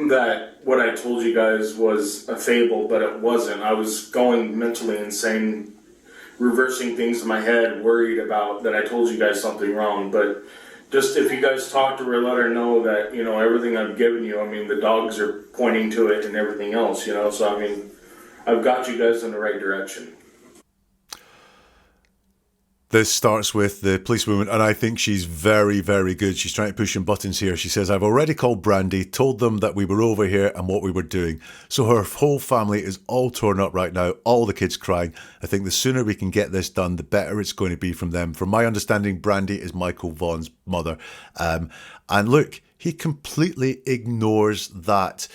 that what I told you guys was a fable, but it wasn't. I was going mentally insane, reversing things in my head, worried about that I told you guys something wrong. But just if you guys talk to her, let her know that, everything I've given you, the dogs are pointing to it and everything else, so I've got you guys in the right direction. This starts with the policewoman, and I think she's very, very good. She's trying to push some buttons here. She says, I've already called Brandy, told them that we were over here and what we were doing. So her whole family is all torn up right now, all the kids crying. I think the sooner we can get this done, the better it's going to be from them. From my understanding, Brandy is Michael Vaughn's mother. And look, he completely ignores that.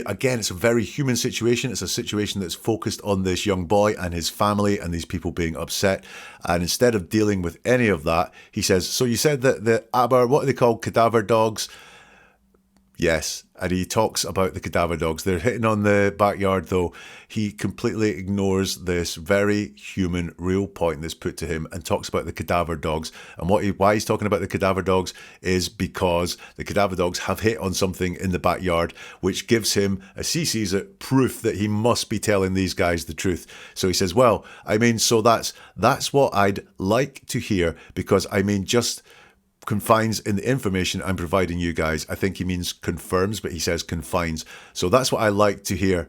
Again, it's a very human situation. It's a situation that's focused on this young boy and his family and these people being upset. And instead of dealing with any of that, he says, so you said that what are they called? Cadaver dogs? Yes, and he talks about the cadaver dogs. They're hitting on the backyard, though. He completely ignores this very human, real point that's put to him and talks about the cadaver dogs. And why he's talking about the cadaver dogs is because the cadaver dogs have hit on something in the backyard, which gives him, as he sees it, proof that he must be telling these guys the truth. So he says, well, I mean, so that's what I'd like to hear, because I mean, just confines in the information I'm providing you guys. I think he means confirms, but he says confines. So that's what I like to hear.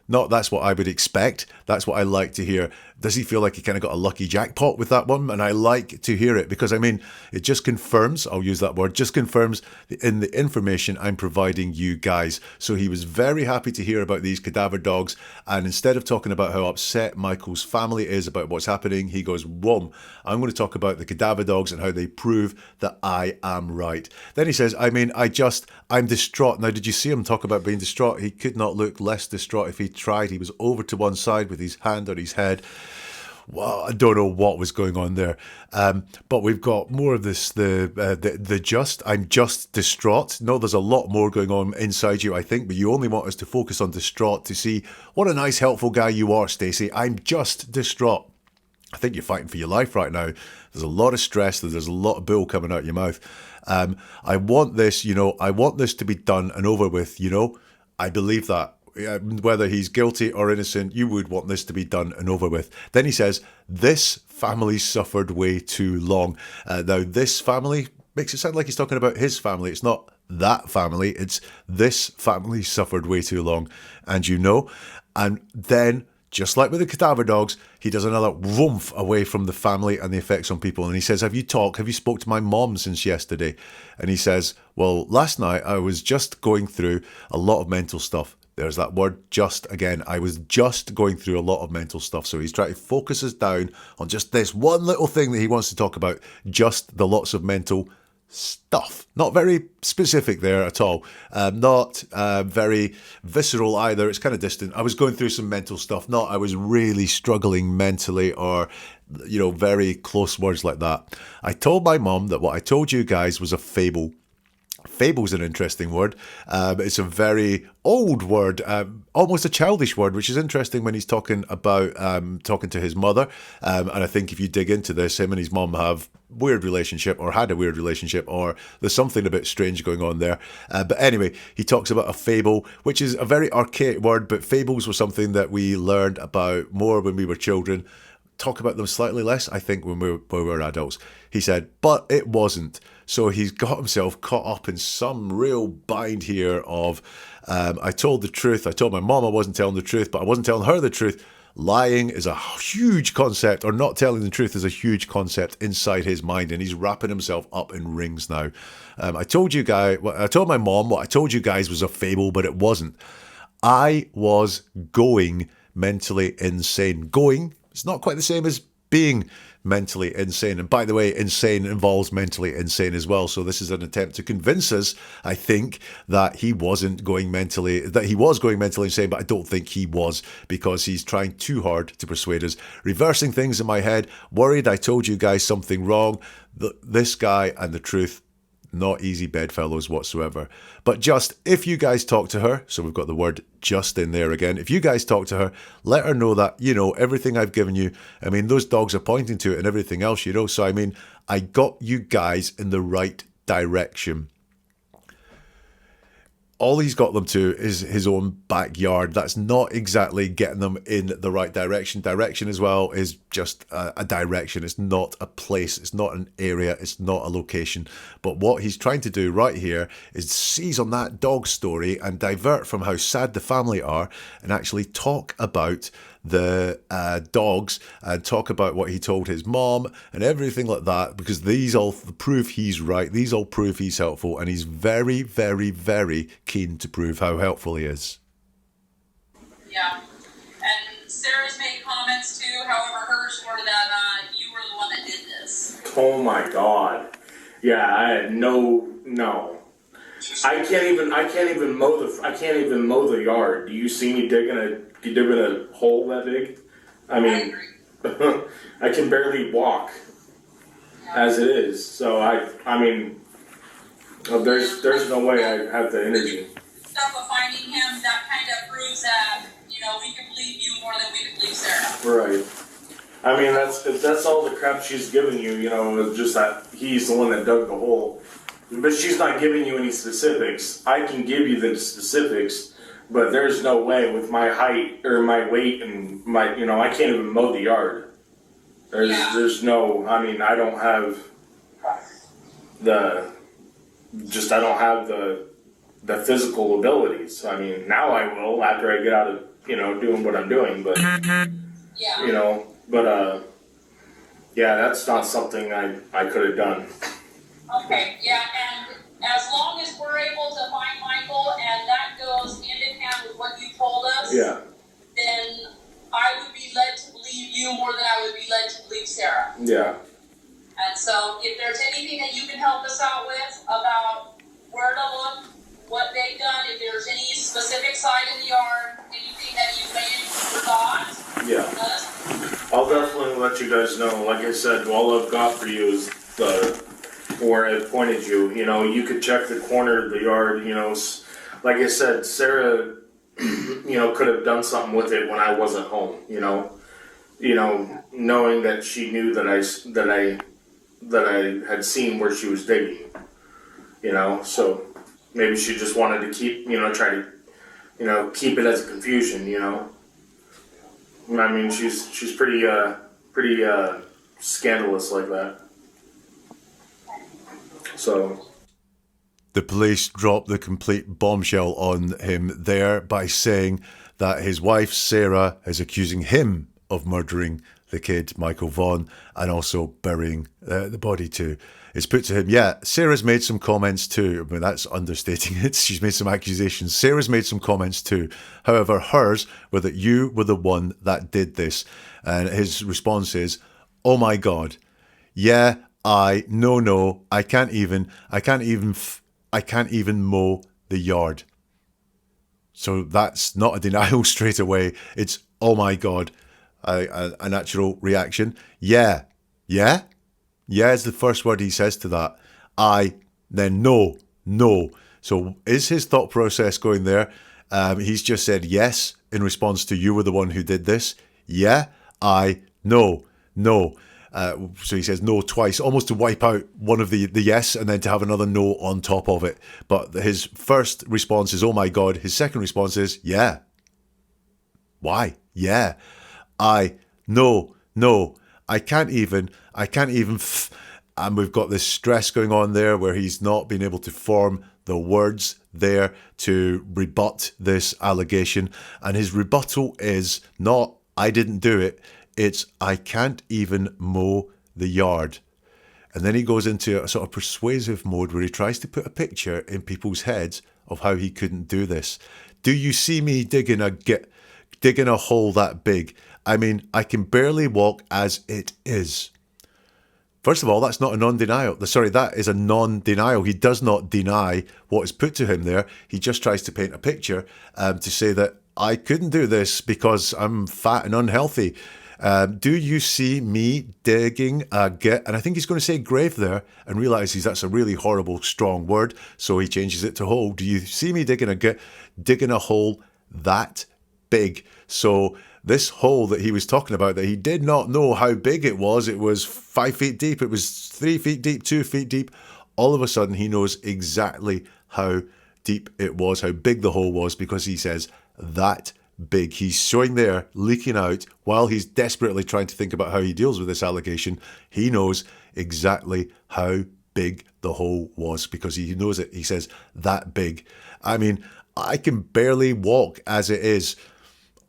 Not that's what I would expect. That's what I like to hear. Does he feel like he kind of got a lucky jackpot with that one? And I like to hear it because, I mean, it just confirms, I'll use that word, just confirms in the information I'm providing you guys. So he was very happy to hear about these cadaver dogs. And instead of talking about how upset Michael's family is about what's happening, he goes, whoa, I'm going to talk about the cadaver dogs and how they prove that I am right. Then he says, I mean, I'm distraught. Now, did you see him talk about being distraught? He could not look less distraught if he tried. He was over to one side with his hand on his head. Well, I don't know what was going on there. But we've got more of this, I'm just distraught. No, there's a lot more going on inside you, I think, but you only want us to focus on distraught to see what a nice, helpful guy you are, Stacey. I'm just distraught. I think you're fighting for your life right now. There's a lot of stress. There's a lot of bull coming out your mouth. I want this, I want this to be done and over with, I believe that. Whether he's guilty or innocent, you would want this to be done and over with. Then he says, this family suffered way too long. Now, this family makes it sound like he's talking about his family. It's not that family. It's this family suffered way too long. And and then, just like with the cadaver dogs, he does another woomph away from the family and the effects on people. And he says, have you spoke to my mom since yesterday? And he says, well, last night I was just going through a lot of mental stuff. There's that word just again. I was just going through a lot of mental stuff. So he's trying to focus us down on just this one little thing that he wants to talk about, just the lots of mental stuff. Not very specific there at all. Not very visceral either. It's kind of distant. I was going through some mental stuff. Not I was really struggling mentally or, very close words like that. I told my mom that what I told you guys was a fable. Fable's an interesting word. It's a very old word, almost a childish word, which is interesting when he's talking about talking to his mother. And I think if you dig into this, him and his mom have weird relationship or had a weird relationship, or there's something a bit strange going on there. But anyway, he talks about a fable, which is a very archaic word, but fables were something that we learned about more when we were children. Talk about them slightly less, I think, when we were adults. He said, but it wasn't. So he's got himself caught up in some real bind here of, I told the truth. I told my mom I wasn't telling the truth, but I wasn't telling her the truth. Lying is a huge concept, or not telling the truth is a huge concept inside his mind, and he's wrapping himself up in rings now. I told my mom what I told you guys was a fable, but it wasn't. I was going mentally insane. Going, it's not quite the same as being mentally insane. And by the way, insane involves mentally insane as well. So this is an attempt to convince us, I think, that he was going mentally insane, but I don't think he was, because he's trying too hard to persuade us. Reversing things in my head, worried I told you guys something wrong. This guy and the truth, not easy bedfellows whatsoever. But just, if you guys talk to her, so we've got the word just in there again, if you guys talk to her, let her know that, everything I've given you, I mean, those dogs are pointing to it and everything else, so I mean, I got you guys in the right direction. All he's got them to is his own backyard. That's not exactly getting them in the right direction. Direction as well is just a direction. It's not a place. It's not an area. It's not a location. But what he's trying to do right here is seize on that dog story and divert from how sad the family are and actually talk about the dogs and talk about what he told his mom and everything like that, because these all prove he's right. These all prove he's helpful, and he's very, very, very keen to prove how helpful he is. Yeah. And Sarah's made comments too, however, hers were that you were the one that did this. Oh my God. Yeah, I had no. I can't even mow the yard. Do you see me digging a hole that big? I mean, I can barely walk as it is. So I mean, There's no way I have the energy. Stuff of finding him, that kind of proves that, we can believe you more than we can believe Sarah. Right. I mean, that's all the crap she's giving you, it's just that he's the one that dug the hole. But she's not giving you any specifics. I can give you the specifics, but there's no way with my height or my weight and my, I can't even mow the yard. There's no, I mean, I don't have the physical abilities. I mean, now I will after I get out of, doing what I'm doing, but, that's not something I could have done. Okay, yeah, and as long as we're able to find Michael and that goes hand in hand with what you told us, then I would be led to believe you more than I would be led to believe Sarah. Yeah. And so if there's anything that you can help us out with about where to look, what they've done, if there's any specific side in the yard, anything that you may forgot, I'll definitely let you guys know. Like I said, all I've got for you is where I pointed you. You could check the corner of the yard. Like I said, Sarah, could have done something with it when I wasn't home. Knowing that she knew that I had seen where she was digging. So maybe she just wanted to keep, try to, keep it as a confusion. I mean, she's pretty scandalous like that. So the police dropped the complete bombshell on him there by saying that his wife, Sarah, is accusing him of murdering the kid, Michael Vaughn, and also burying the body too. It's put to him, Sarah's made some comments too. I mean, that's understating it. She's made some accusations. Sarah's made some comments too. However, hers were that you were the one that did this. And his response is, oh my God. Yeah, no, I can't even mow the yard. So that's not a denial straight away. It's, oh my God, a natural reaction. Yeah is the first word he says to that. Then no. So is his thought process going there? He's just said yes in response to you were the one who did this. Yeah, no. So he says no twice, almost to wipe out one of the yes and then to have another no on top of it. But his first response is, oh my God. His second response is, yeah. Why? Yeah. No. I can't even, and we've got this stress going on there where he's not been able to form the words there to rebut this allegation. And his rebuttal is not, I didn't do it. It's, I can't even mow the yard. And then he goes into a sort of persuasive mode where he tries to put a picture in people's heads of how he couldn't do this. Do you see me digging a hole that big? I mean, I can barely walk as it is. First of all, that's not a non-denial. Sorry, that is a non-denial. He does not deny what is put to him there. He just tries to paint a picture to say that I couldn't do this because I'm fat and unhealthy. Do you see me digging and I think he's going to say grave there and realizes that's a really horrible, strong word. So he changes it to hole. Do you see me digging a hole that big? So this hole that he was talking about, that he did not know how big it was 5 feet deep, it was 3 feet deep, 2 feet deep. All of a sudden, he knows exactly how deep it was, how big the hole was, because he says that big. He's showing there, leaking out, while he's desperately trying to think about how he deals with this allegation. He knows exactly how big the hole was because he knows it. He says that big. I mean, I can barely walk as it is.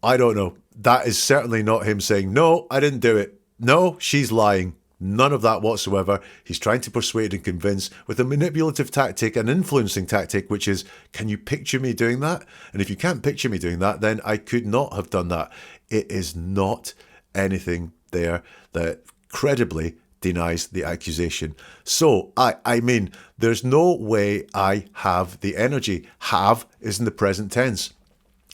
I don't know. That is certainly not him saying, no, I didn't do it. No, she's lying. None of that whatsoever. He's trying to persuade and convince with a manipulative tactic, an influencing tactic, which is, can you picture me doing that? And if you can't picture me doing that, then I could not have done that. It is not anything there that credibly denies the accusation. So, I mean, there's no way I have the energy. Have is in the present tense.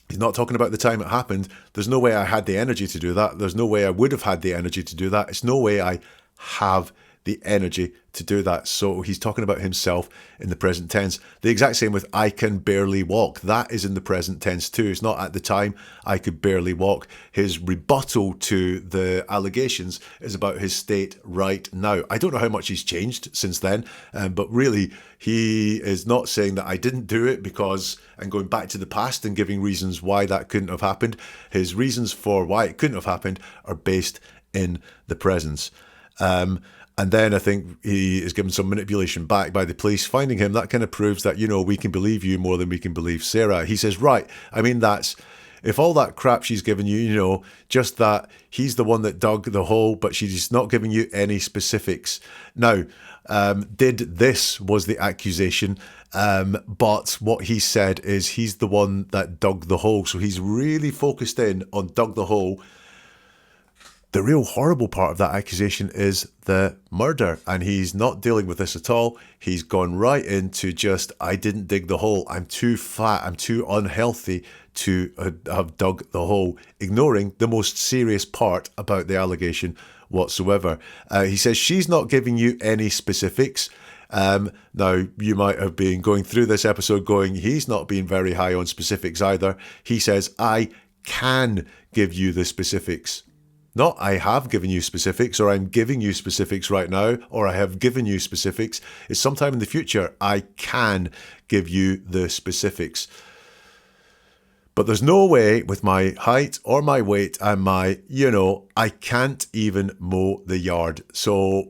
He's not talking about the time it happened. There's no way I had the energy to do that. There's no way I would have had the energy to do that. It's no way I have the energy to do that. So he's talking about himself in the present tense. The exact same with I can barely walk. That is in the present tense too. It's not at the time I could barely walk. His rebuttal to the allegations is about his state right now. I don't know how much he's changed since then, but really he is not saying that I didn't do it because and going back to the past and giving reasons why that couldn't have happened. His reasons for why it couldn't have happened are based in the presence. And then I think he is given some manipulation back by the police finding him. That kind of proves that, we can believe you more than we can believe Sarah. He says, right, I mean, if all that crap she's given you, just that he's the one that dug the hole, but she's not giving you any specifics. Now, this was the accusation, but what he said is he's the one that dug the hole. So he's really focused in on dug the hole. The real horrible part of that accusation is the murder, and he's not dealing with this at all. He's gone right into just, I didn't dig the hole. I'm too fat. I'm too unhealthy to have dug the hole, ignoring the most serious part about the allegation whatsoever. He says she's not giving you any specifics. Now, you might have been going through this episode going, he's not being very high on specifics either. He says, I can give you the specifics. Not I have given you specifics, or I'm giving you specifics right now, or I have given you specifics. It's sometime in the future I can give you the specifics. But there's no way with my height or my weight and my, I can't even mow the yard. So,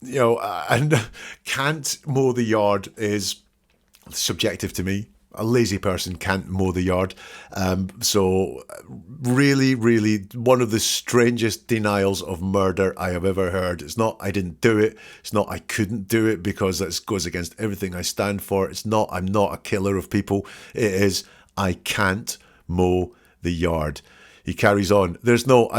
and can't mow the yard is subjective to me. A lazy person can't mow the yard. So really, really one of the strangest denials of murder I have ever heard. It's not I didn't do it. It's not I couldn't do it because that goes against everything I stand for. It's not I'm not a killer of people. It is I can't mow the yard. He carries on. I just don't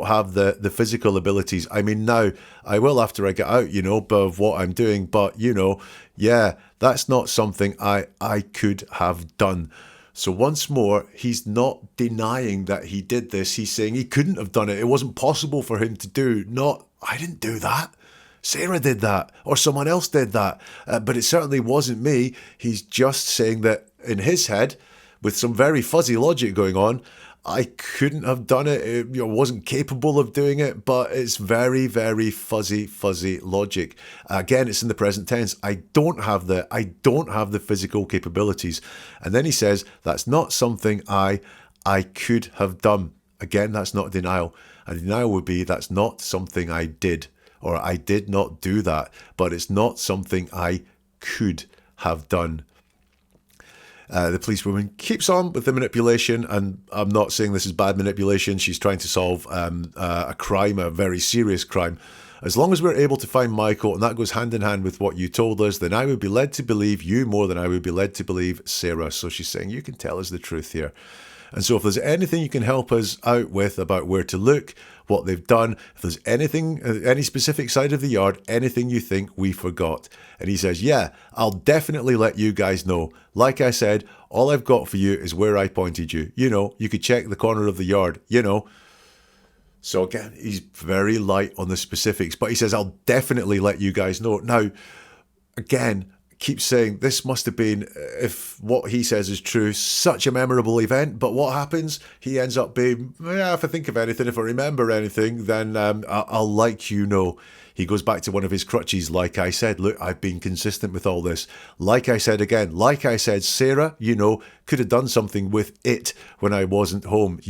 have the physical abilities. I mean, now I will after I get out, of what I'm doing. But, yeah, that's not something I could have done. So once more, he's not denying that he did this. He's saying he couldn't have done it. It wasn't possible for him to do. I didn't do that. Sarah did that, or someone else did that. But it certainly wasn't me. He's just saying that in his head, with some very fuzzy logic going on, I couldn't have done it. I wasn't capable of doing it, but it's very, very fuzzy logic. Again, it's in the present tense. I don't have the physical capabilities. And then he says, that's not something I could have done. Again, that's not denial. And denial would be, that's not something I did, or I did not do that, but it's not something I could have done. The policewoman keeps on with the manipulation, and I'm not saying this is bad manipulation. She's trying to solve a crime, a very serious crime. As long as we're able to find Michael, and that goes hand in hand with what you told us, then I would be led to believe you more than I would be led to believe Sarah. So she's saying, you can tell us the truth here. And so if there's anything you can help us out with about where to look, what they've done, if there's anything, any specific side of the yard, anything you think we forgot. And he says, yeah, I'll definitely let you guys know. Like I said, all I've got for you is where I pointed you. You could check the corner of the yard, So again, he's very light on the specifics, but he says, I'll definitely let you guys know. Now, again, keeps saying this must have been, if what he says is true, such a memorable event. But what happens? He ends up being, if I think of anything, if I remember anything, then I'll let you know. He goes back to one of his crutches. Like I said, look, I've been consistent with all this. Like I said again, like I said, Sarah, could have done something with it when I wasn't home,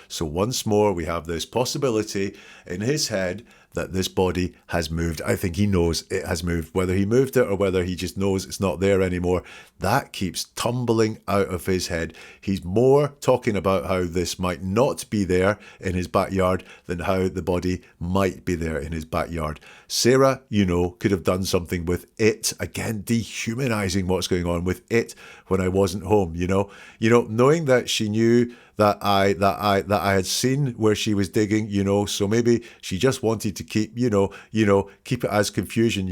So once more, we have this possibility in his head that this body has moved. I think he knows it has moved. Whether he moved it or whether he just knows it's not there anymore, that keeps tumbling out of his head. He's more talking about how this might not be there in his backyard than how the body might be there in his backyard. Sarah, could have done something with it. Again, dehumanizing what's going on with it when I wasn't home, knowing that she knew that I had seen where she was digging, so maybe she just wanted to keep, keep it as confusion,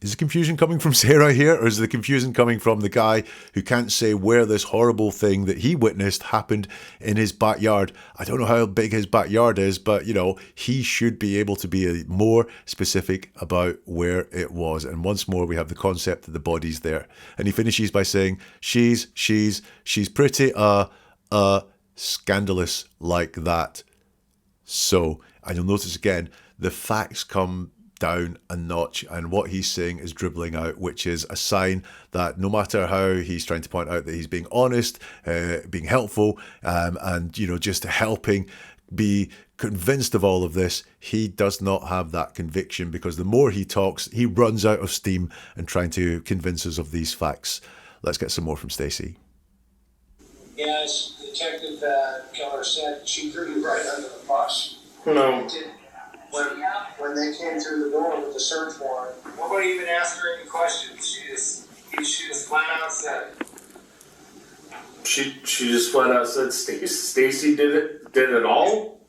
Is the confusion coming from Sarah here, or is the confusion coming from the guy who can't say where this horrible thing that he witnessed happened in his backyard? I don't know how big his backyard is, but, you know, he should be able to be more specific about where it was. And once more, we have the concept that the body's there. And he finishes by saying, she's pretty, scandalous like that. So, and you'll notice again, the facts come down a notch, and what he's saying is dribbling out, which is a sign that no matter how he's trying to point out that he's being honest, being helpful, and, you know, just helping be convinced of all of this, he does not have that conviction, because the more he talks, he runs out of steam and trying to convince us of these facts. Let's get some more from Stacey. Yes, Detective Keller said she threw you right under the bus. No. When they came through the door with the search warrant, nobody even asked her any questions. She just flat out said it. She just flat out said Stacey did it all?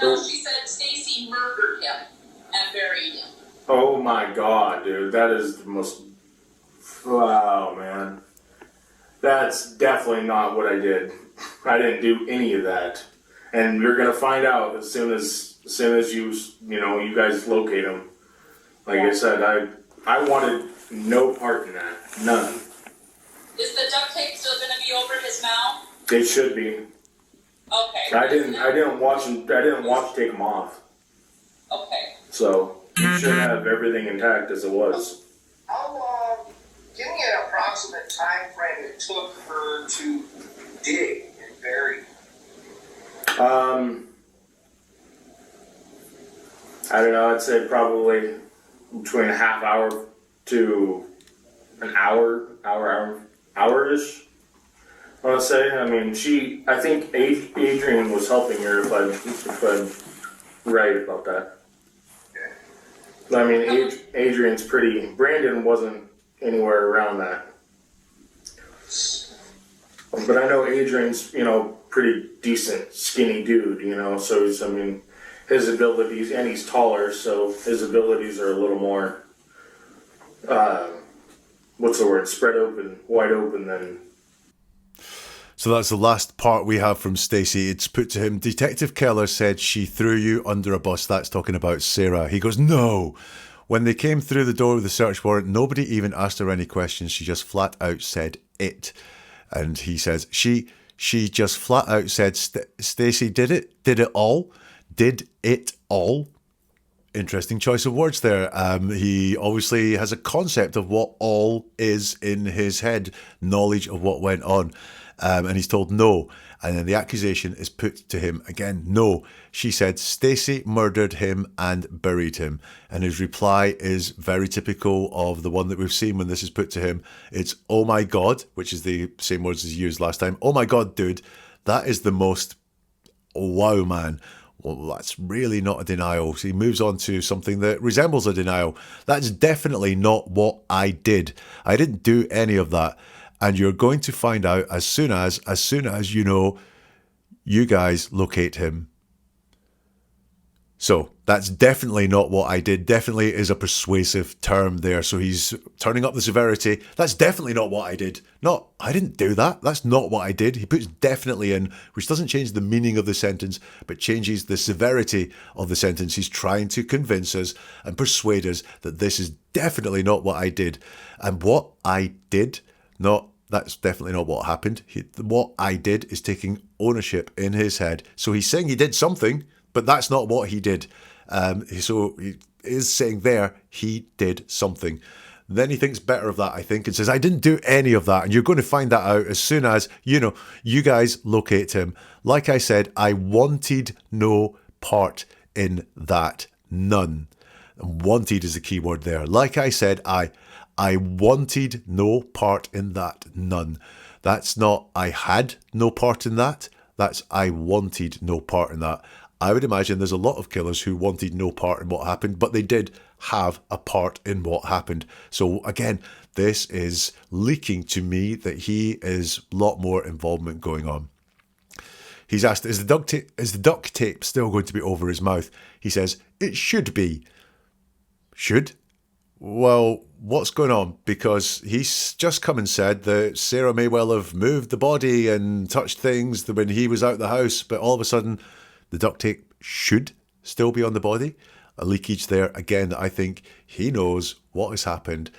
No, she said Stacey murdered him and buried him. Oh my God, dude. That is the most... Wow, man. That's definitely not what I did. I didn't do any of that. And you're going to find out as soon as you guys locate him. Like I said, I wanted no part in that. None. Is the duct tape still going to be over his mouth? It should be. Okay. I didn't watch take them off. Okay. So you should have everything intact as it was. How long, give me an approximate time frame it took her to dig and bury him? I don't know, I'd say probably between a half hour to an hour-ish, I want to say. I mean, I think Adrian was helping her, if I'm right about that. I mean, Adrian's Brandon wasn't anywhere around that. But I know Adrian's, pretty decent, skinny dude, so his abilities, and he's taller, so his abilities are a little more, spread open, wide open than... So that's the last part we have from Stacey. It's put to him, Detective Keller said she threw you under a bus. That's talking about Sarah. He goes, no. When they came through the door with the search warrant, nobody even asked her any questions. She just flat out said it. And he says, she just flat out said, Stacey did it? Did it all? Did it all? Interesting choice of words there. He obviously has a concept of what all is in his head, knowledge of what went on. And he's told no. And then the accusation is put to him again. No. She said Stacey murdered him and buried him. And his reply is very typical of the one that we've seen when this is put to him. It's, oh my God, which is the same words as he used last time. Oh my God, dude, that is the most, wow, man. Well, that's really not a denial. So he moves on to something that resembles a denial. That's definitely not what I did. I didn't do any of that. And you're going to find out as soon as you guys locate him. So that's definitely not what I did. Definitely is a persuasive term there. So he's turning up the severity. That's definitely not what I did. No, I didn't do that. That's not what I did. He puts definitely in, which doesn't change the meaning of the sentence, but changes the severity of the sentence. He's trying to convince us and persuade us that this is definitely not what I did. And what I did, that's definitely not what happened. What I did is taking ownership in his head. So he's saying he did something, but that's not what he did. So he is saying there, he did something. Then he thinks better of that, I think, and says, I didn't do any of that. And you're going to find that out as soon as, you guys locate him. Like I said, I wanted no part in that. None. And wanted is the key word there. Like I said, I wanted no part in that. None. That's not I had no part in that. That's I wanted no part in that. I would imagine there's a lot of killers who wanted no part in what happened, but they did have a part in what happened. So again, this is leaking to me that he is a lot more involvement going on. He's asked, is the duct tape still going to be over his mouth? He says, it should be. Should? well, what's going on? Because he's just come and said that Sarah may well have moved the body and touched things when he was out the house, but all of a sudden the duct tape should still be on the body. A leakage there, again, that I think he knows what has happened,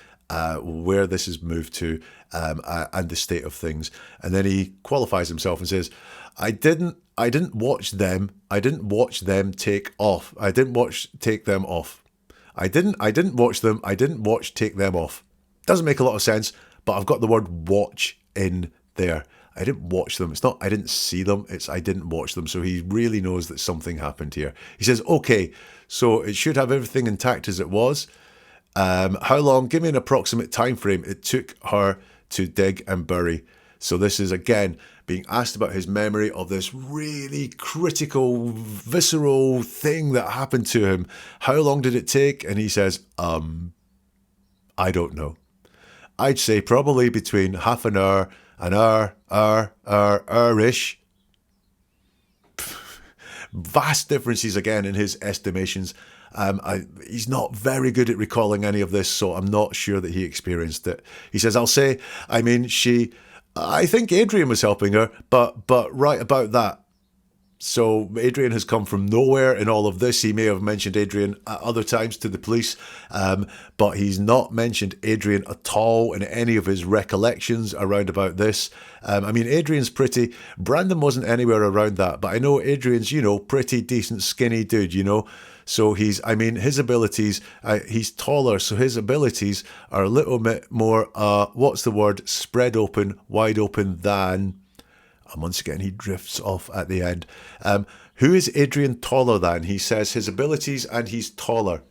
where this has moved to, and the state of things. And then he qualifies himself and says, I didn't watch them. I didn't watch them take off. I didn't take them off. I didn't watch them. I didn't take them off. Doesn't make a lot of sense, but I've got the word watch in there. I didn't watch them. It's not I didn't see them. It's I didn't watch them. So he really knows that something happened here. He says, okay, so it should have everything intact as it was. How long? Give me an approximate time frame it took her to dig and bury. So this is, again, being asked about his memory of this really critical, visceral thing that happened to him. How long did it take? And he says, I don't know. I'd say probably between half an hour, hour-ish. Vast differences, again, in his estimations. He's not very good at recalling any of this, so I'm not sure that he experienced it. He says, I think Adrian was helping her, but right about that. So Adrian has come from nowhere in all of this. He may have mentioned Adrian at other times to the police, but he's not mentioned Adrian at all in any of his recollections around about this. Adrian's pretty. Brandon wasn't anywhere around that, but I know Adrian's, pretty decent, skinny dude, So his abilities, he's taller, so his abilities are a little bit more, spread open, wide open than, and once again he drifts off at the end. Who is Adrian taller than? He says his abilities and he's taller.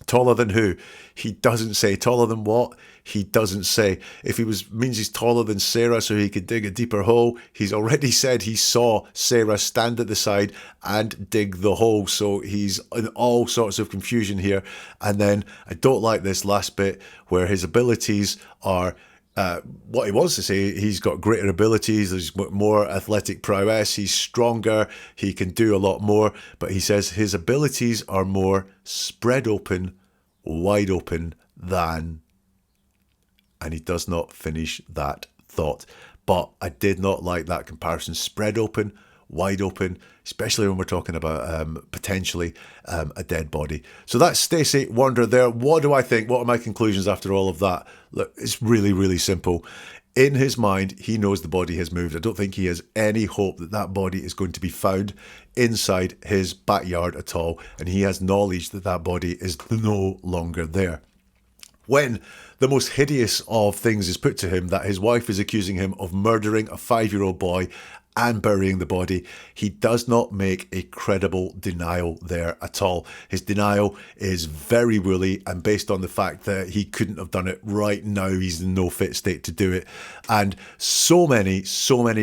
Taller than who? He doesn't say. Taller than what? He doesn't say. If means he's taller than Sarah so he could dig a deeper hole, he's already said he saw Sarah stand at the side and dig the hole. So he's in all sorts of confusion here. And then I don't like this last bit where his abilities are what he wants to say. He's got greater abilities, there's more athletic prowess, he's stronger, he can do a lot more, but he says his abilities are more spread open, wide open than, and he does not finish that thought. But I did not like that comparison. Spread open, wide open, especially when we're talking about potentially a dead body. So that's Stacey Wondra there. What do I think? What are my conclusions after all of that? Look, it's really, really simple. In his mind, he knows the body has moved. I don't think he has any hope that that body is going to be found inside his backyard at all. And he has knowledge that that body is no longer there. When the most hideous of things is put to him, that his wife is accusing him of murdering a 5-year-old boy and burying the body, he does not make a credible denial there at all. His denial is very woolly and based on the fact that he couldn't have done it right now. He's in no fit state to do it. And so many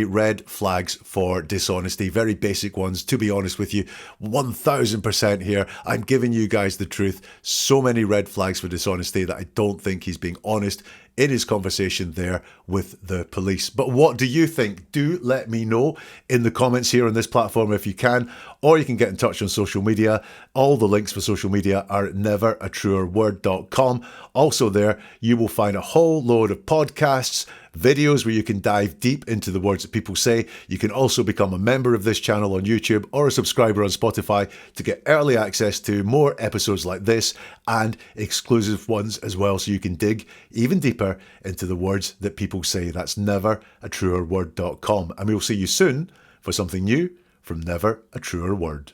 red flags for dishonesty, very basic ones, to be honest with you. 1000% here. I'm giving you guys the truth. So many red flags for dishonesty that I don't think he's being honest in his conversation there with the police. But what do you think? Do let me know in the comments here on this platform if you can, or you can get in touch on social media. All the links for social media are at neveratruerword.com. Also there, you will find a whole load of podcasts, videos where you can dive deep into the words that people say. You can also become a member of this channel on YouTube or a subscriber on Spotify to get early access to more episodes like this and exclusive ones as well, so you can dig even deeper into the words that people say. That's neveratruerword.com. And we'll see you soon for something new from Never a Truer Word.